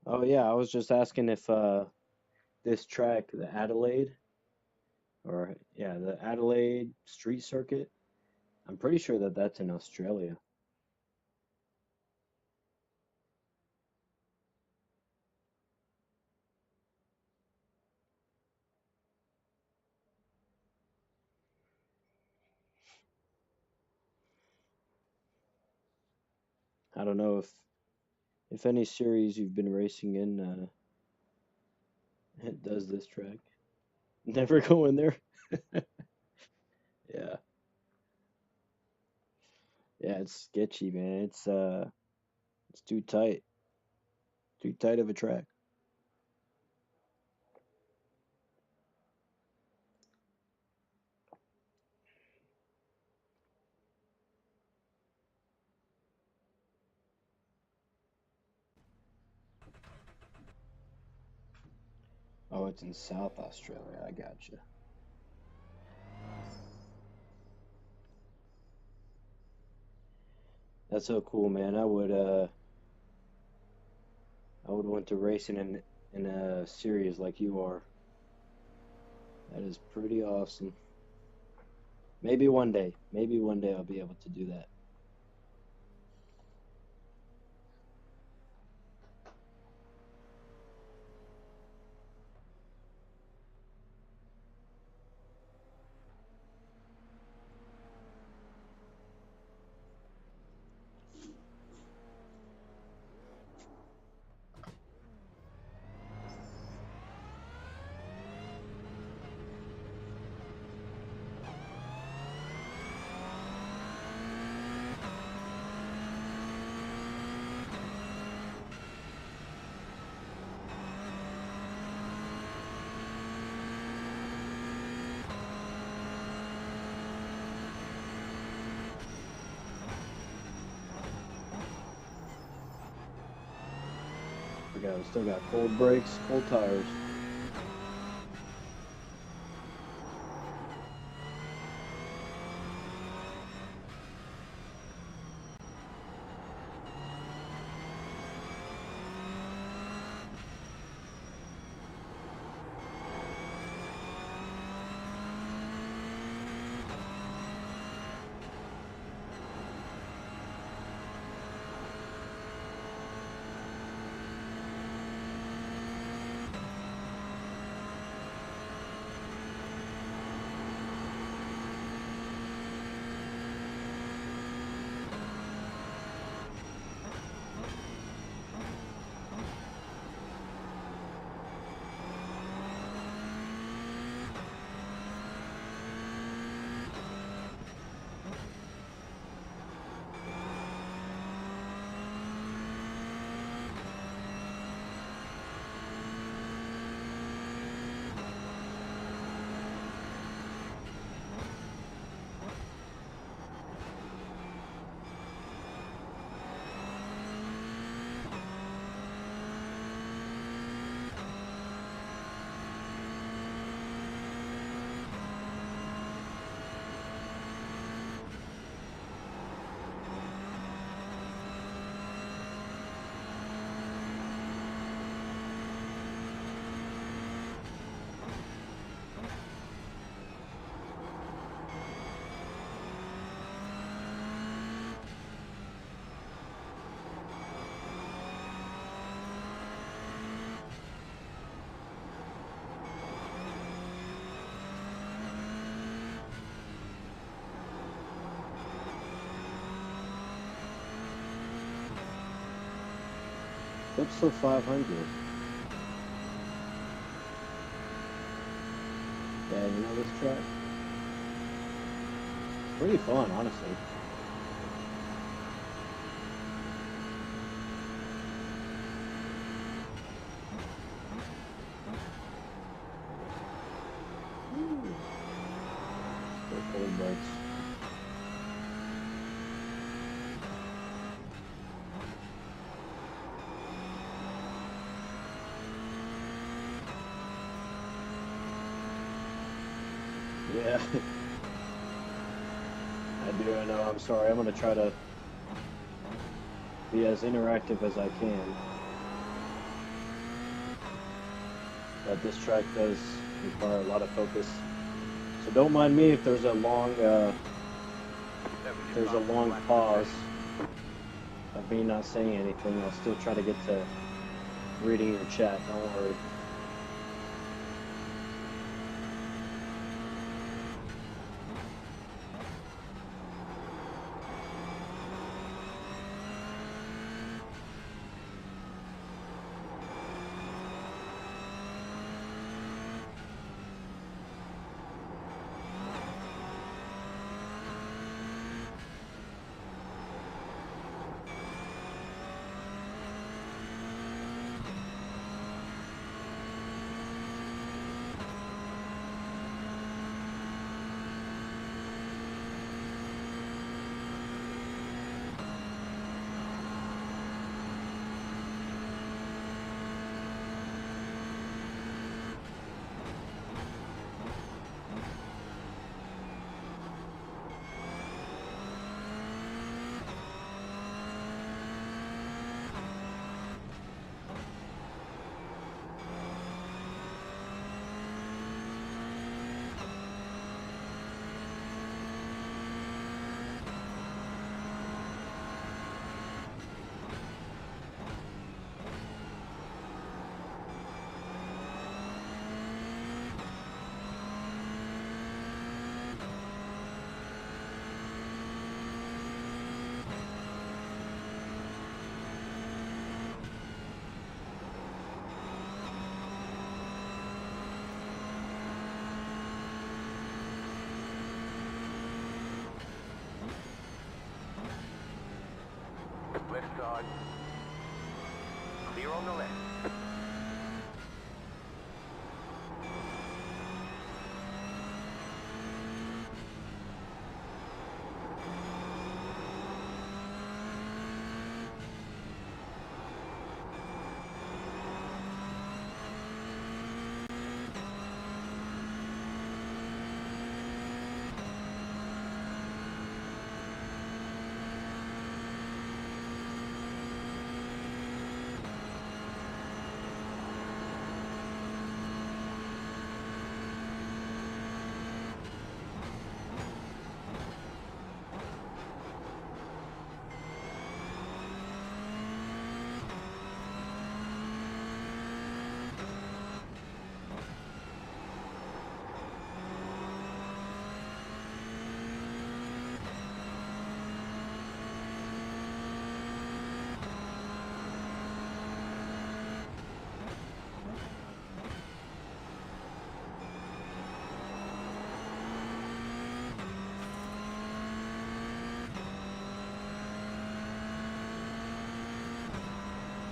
Oh yeah, I was just asking if this track, the Adelaide, or yeah, the Adelaide Street Circuit. I'm pretty sure that that's in Australia. I don't know if any series you've been racing in does this track. Never go in there. Yeah, yeah, it's sketchy, man. It's too tight of a track. Oh, it's in South Australia. I gotcha. That's so cool, man. I would want to race in a series like you are. That is pretty awesome. Maybe one day. Maybe one day I'll be able to do that. We still got cold brakes, cold tires. Tipso 500. Yeah, you know this track? Pretty fun, honestly. They're cold bikes. Yeah, I do. I know. I'm sorry. I'm gonna try to be as interactive as I can. But this track does require a lot of focus. So don't mind me if there's a long pause of me not saying anything. I'll still try to get to reading your chat. Don't worry. Left side. Clear on the left.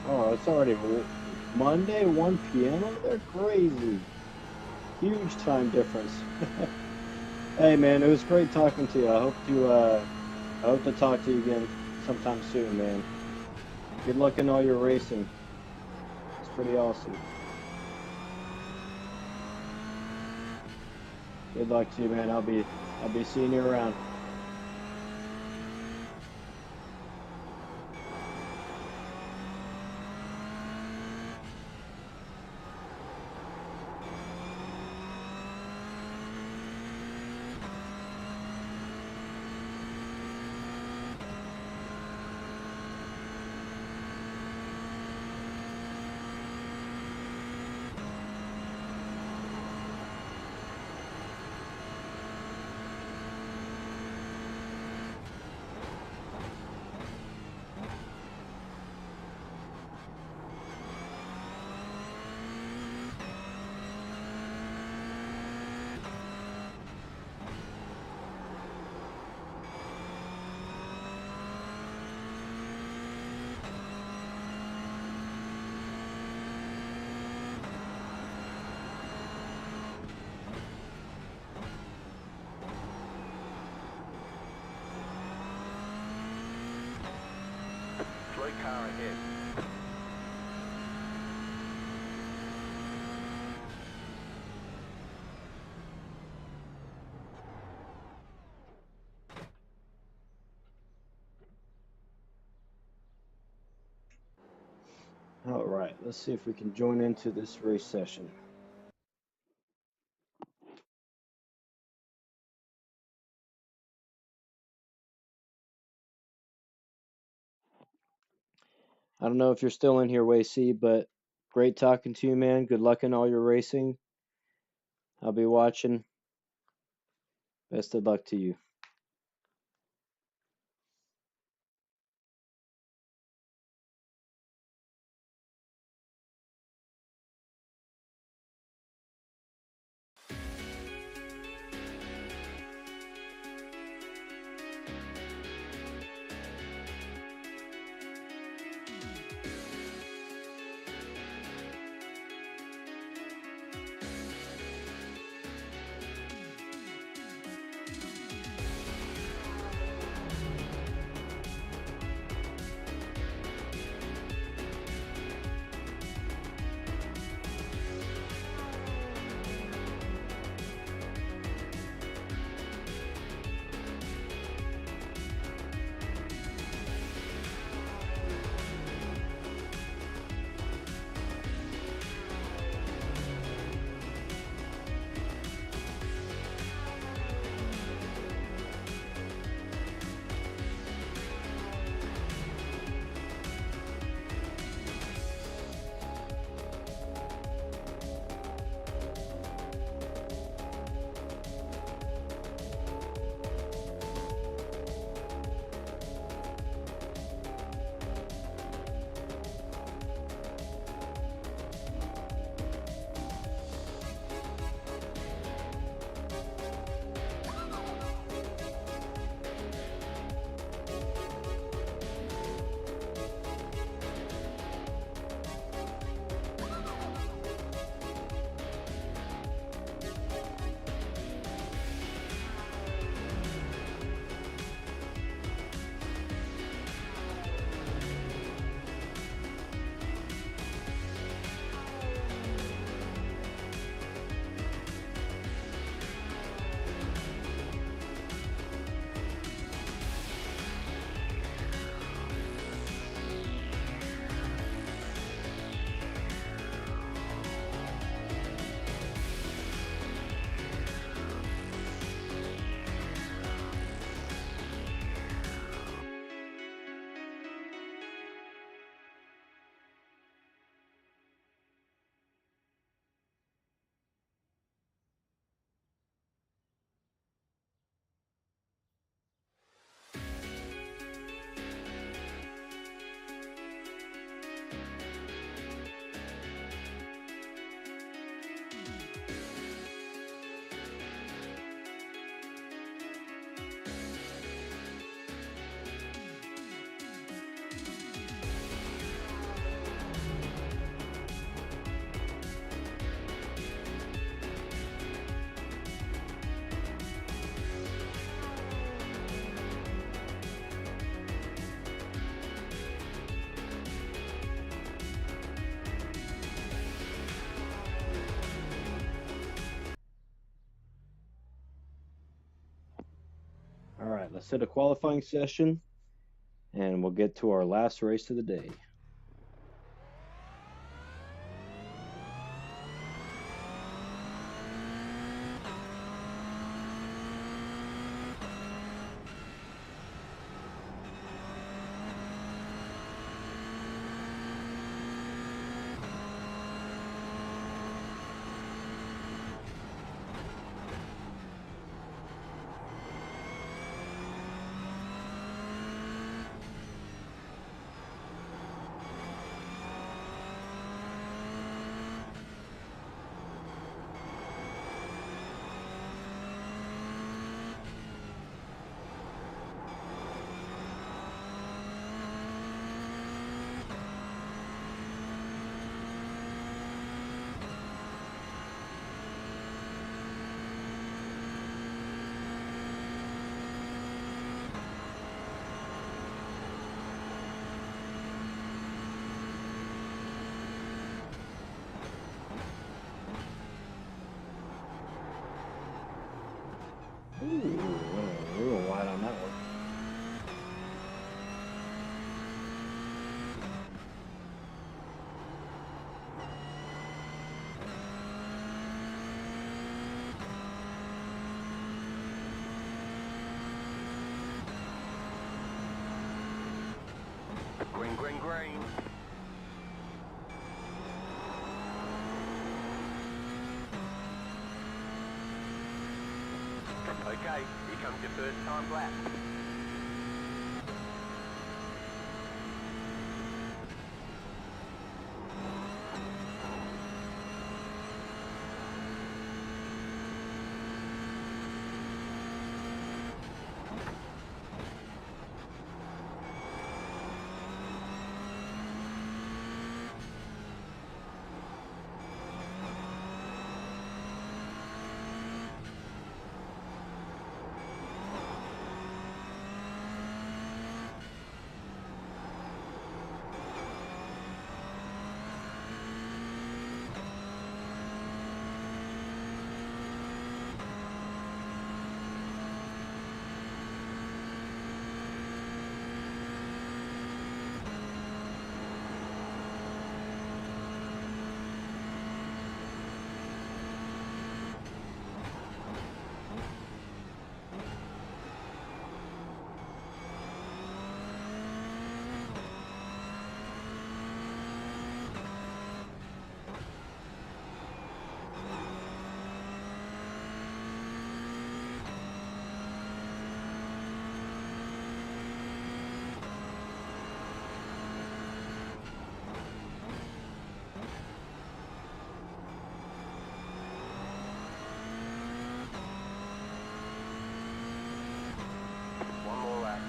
Oh, it's already Monday, 1 p.m. They're crazy. Huge time difference. Hey man, it was great talking to you. I hope to talk to you again sometime soon, man. Good luck in all your racing. It's pretty awesome. Good luck to you, man. I'll be seeing you around. All right, let's see if we can join into this race session. I don't know if you're still in here, Wacy, but great talking to you, man. Good luck in all your racing. I'll be watching. Best of luck to you. All right, let's hit a qualifying session and we'll get to our last race of the day. green. Okay, here comes your first time lap. One more lap.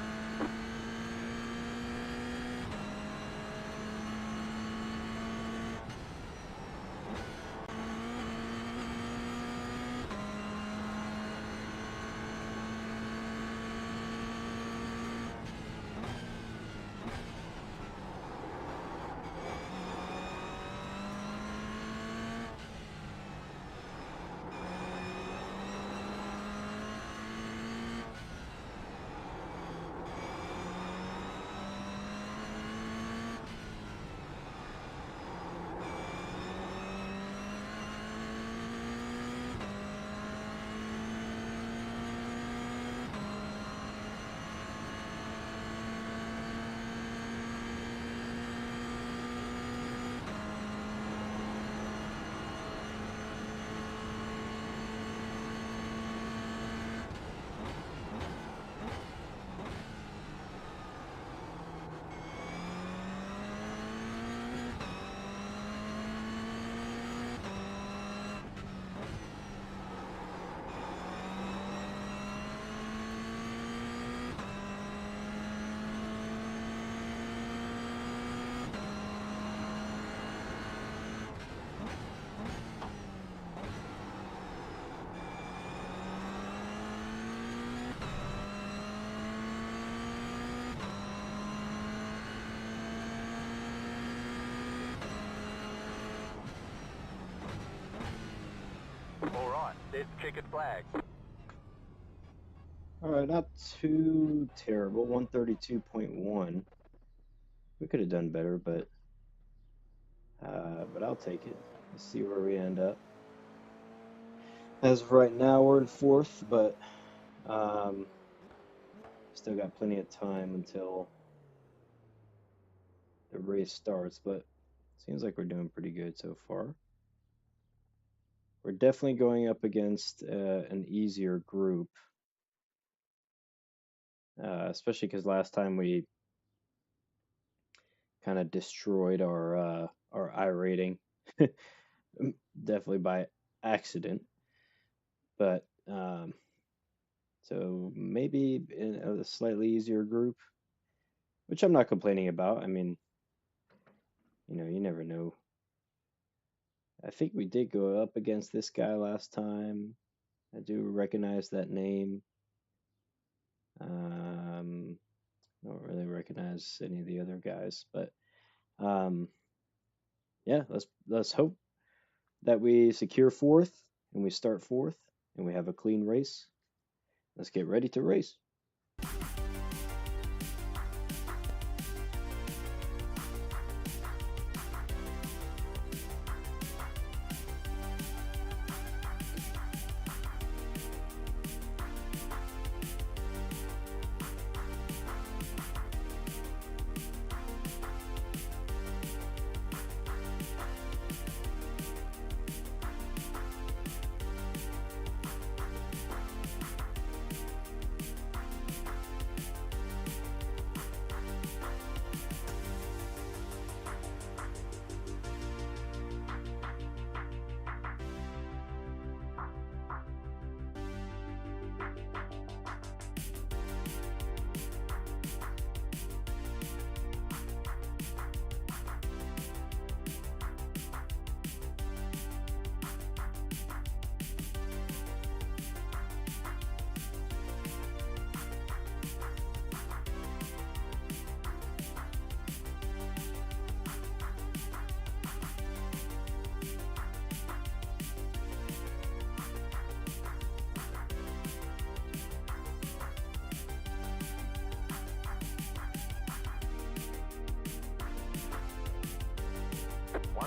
All right, there's the checkered flag. All right, not too terrible. 132.1. We could have done better, but I'll take it. Let's see where we end up. As of right now, we're in fourth, but still got plenty of time until the race starts. But seems like we're doing pretty good so far. We're definitely going up against an easier group, especially because last time we kind of destroyed our iRating, definitely by accident. But so maybe in a slightly easier group, which I'm not complaining about. I mean, you never know. I think we did go up against this guy last time. I do recognize that name. Don't really recognize any of the other guys, but yeah, let's hope that we secure fourth and we start fourth and we have a clean race. Let's get ready to race.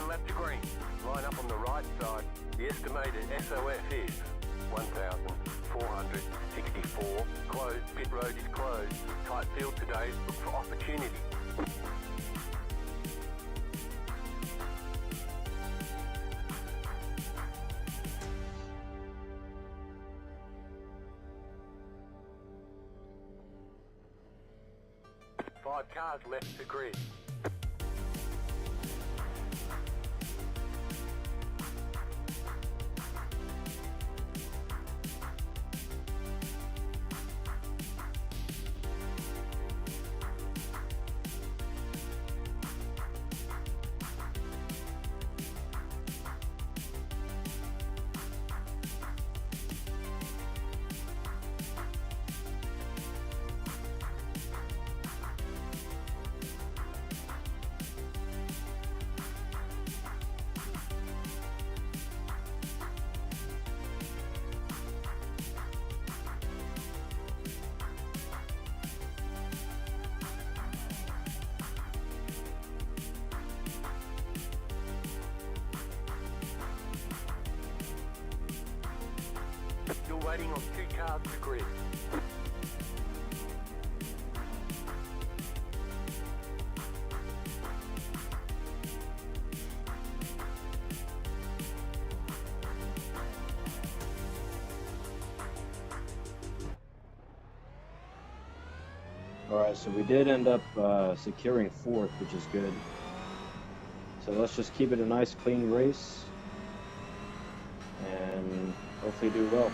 one left to green. Line up on the right side. The estimated SOF is 1,464. Closed. Pit road is closed. Tight field today. Look for opportunity. Five cars left to grid. Still waiting on two cars to grid. All right, so we did end up securing fourth, which is good. So let's just keep it a nice, clean race and hopefully do well.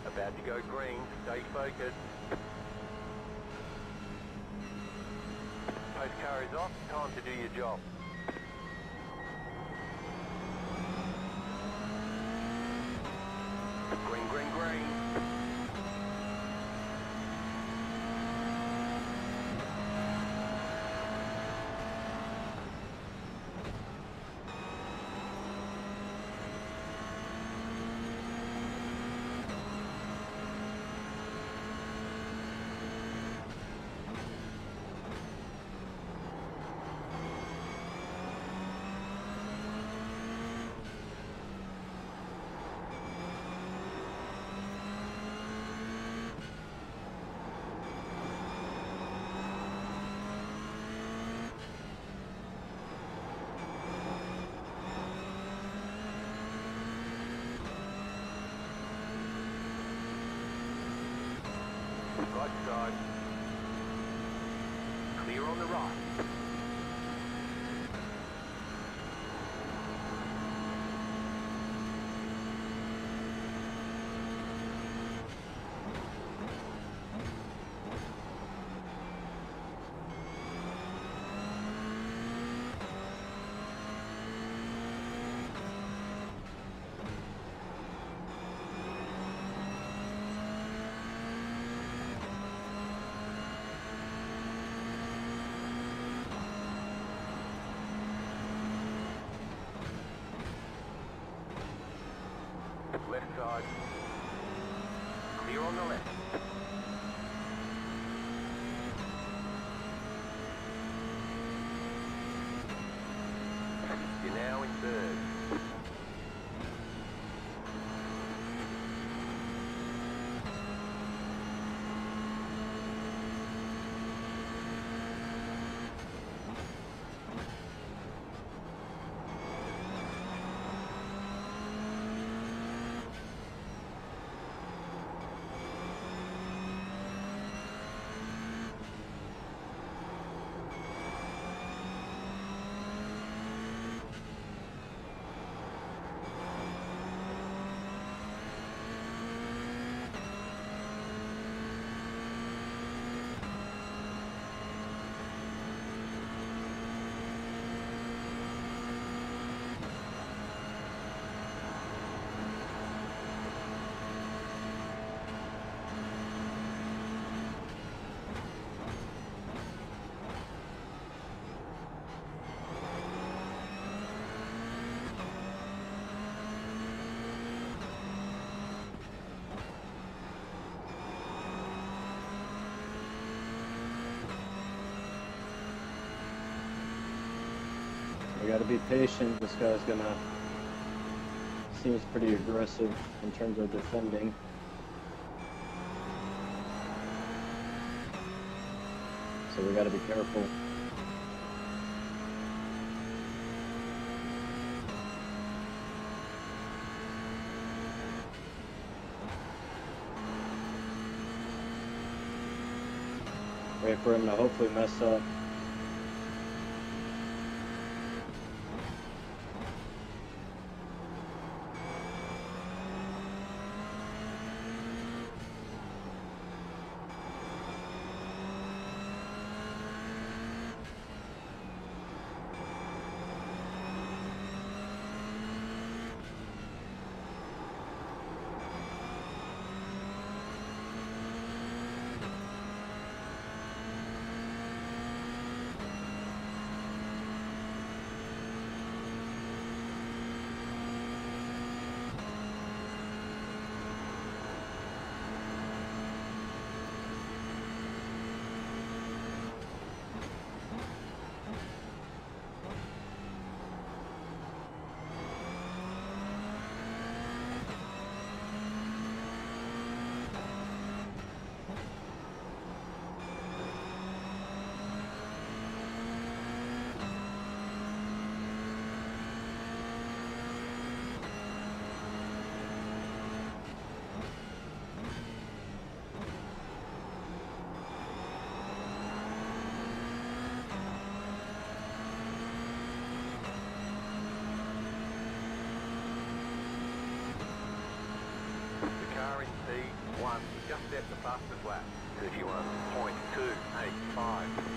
About to go green. Stay focused. Post car is off. Time to do your job. Green, green, green. right side. Clear on the right. Left side. Clear on the left. You're now in third. We got to be patient. This guy's seems pretty aggressive in terms of defending. So we got to be careful. Wait for him to hopefully mess up. Car in P1, just set the fastest lap, 31.285.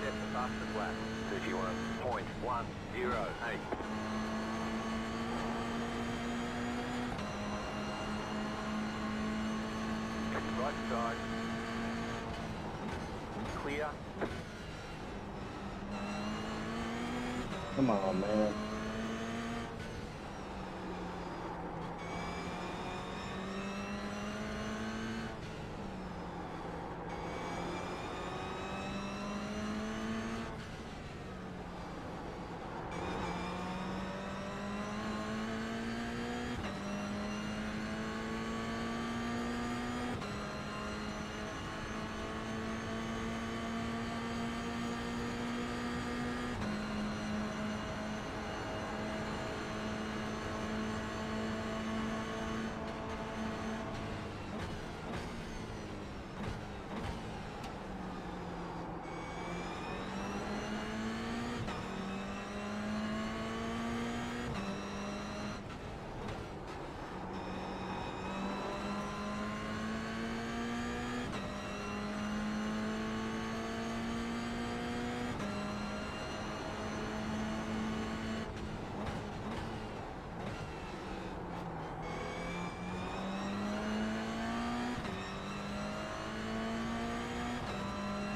set the fastest lap. 31.108. Right side. Clear. Come on, man.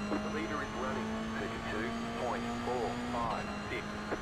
The leader is running 32.456.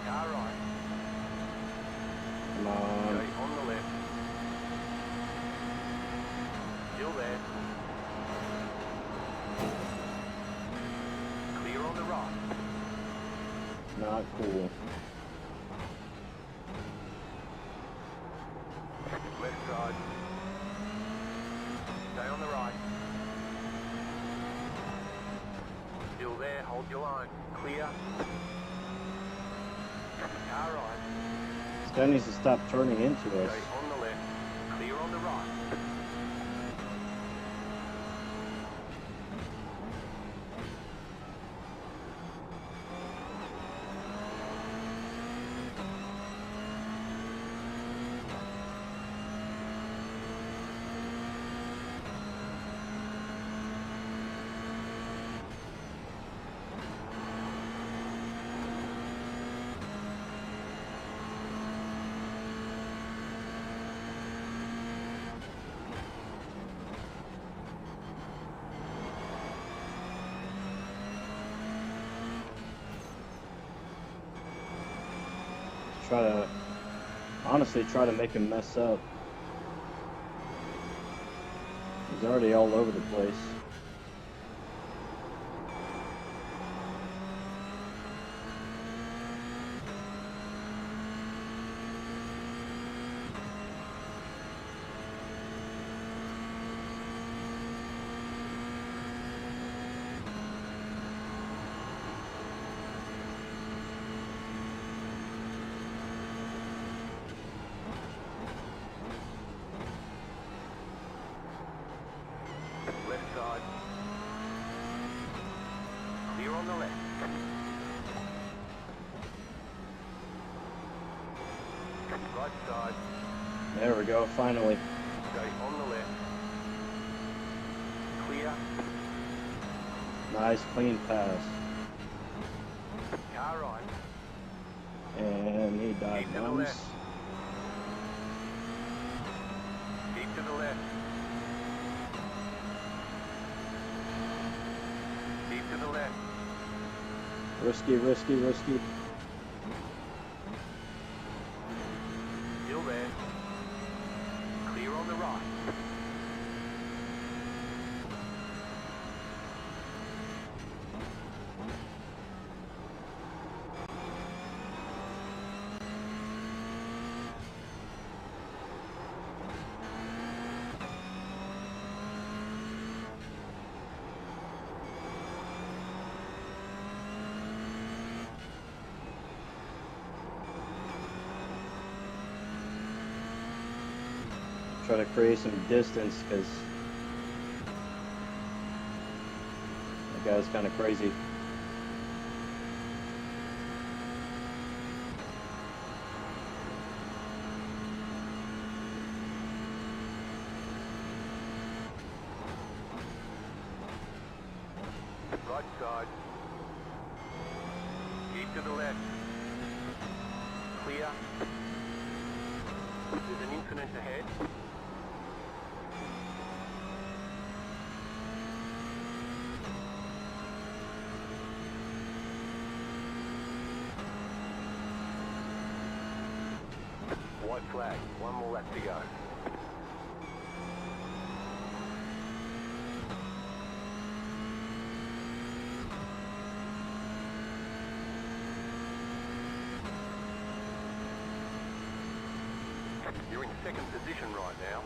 Car right. Come on. Okay, on the left. Still there. Clear on the right. Not cool. Left side. Stay on the right. Still there, hold your line. Clear. Car right. This guy needs to stop turning into us. Okay, on the left. Clear on the right. Honestly, try to make him mess up. He's already all over the place. Left side. Clear on the left. Right side. There we go, finally. Okay, on the left. Clear. Nice, clean pass. Car right. And he died Keep to the once. left. Keep to the left. Keep to the left. Risky, risky, risky. Still there. Clear on the right. try to create some distance because that guy's kind of crazy. Right side. Keep to the left. Clear. There's an incident ahead. White flag. One more lap to go. You're in second position right now.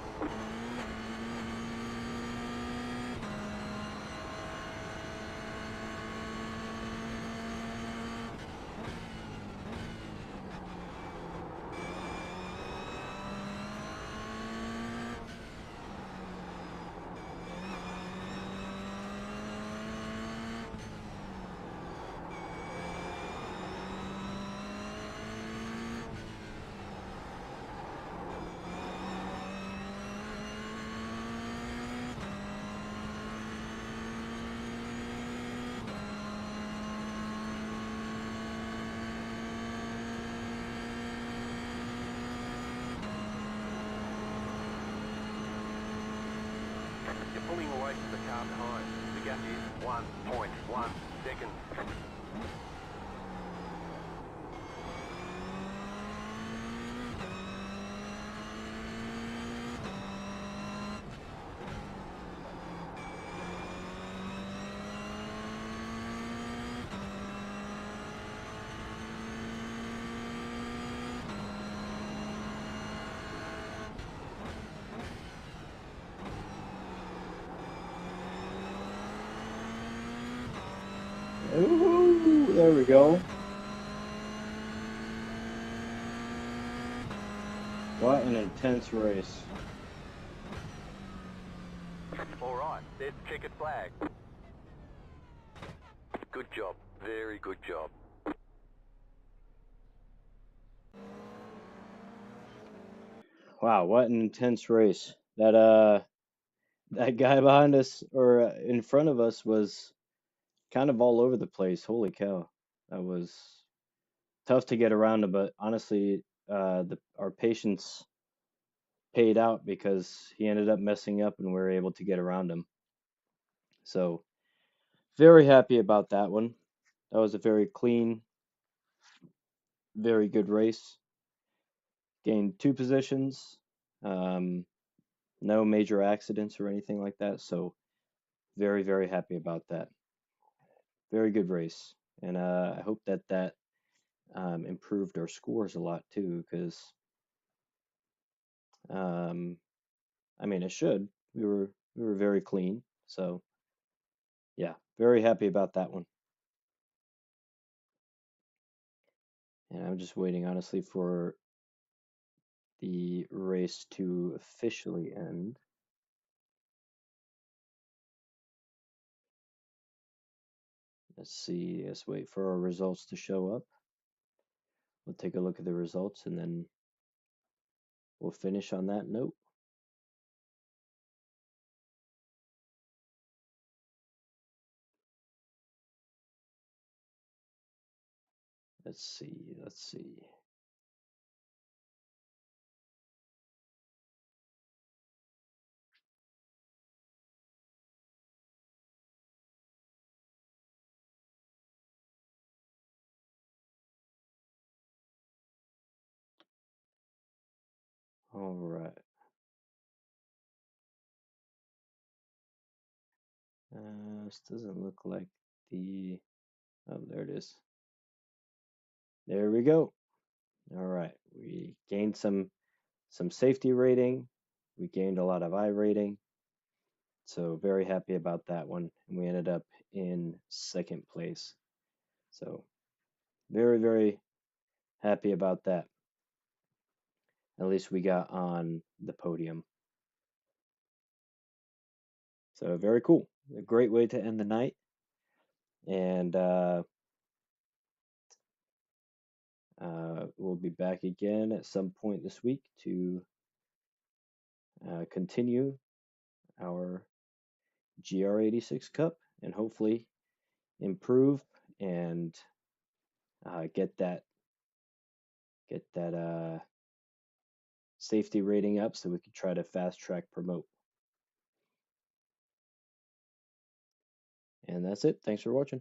You're pulling away from the car behind. The gap is 1.1 seconds. Ooh, there we go. What an intense race. All right, there's the checkered flag. Good job. Very good job. Wow, what an intense race. That guy behind us or in front of us was kind of all over the place. Holy cow. That was tough to get around him, but honestly, our patience paid out because he ended up messing up and we were able to get around him. So, very happy about that one. That was a very clean, very good race. Gained two positions. Um, no major accidents or anything like that. So, very, very happy about that. Very good race. And I hope that improved our scores a lot too, because um, I mean it should. We were very clean. So yeah, very happy about that one. And I'm just waiting honestly for the race to officially end. Let's see. Let's wait for our results to show up. We'll take a look at the results and then we'll finish on that note. Let's see. Let's see. All right. This doesn't look like the. Oh, there it is. There we go. All right. We gained some safety rating. We gained a lot of I rating. So very happy about that one. And we ended up in second place. So very, very happy about that. At least we got on the podium. So very cool. A great way to end the night. And we'll be back again at some point this week to continue our GR86 Cup and hopefully improve and get that safety rating up so we can try to fast track promote. And that's it. Thanks for watching.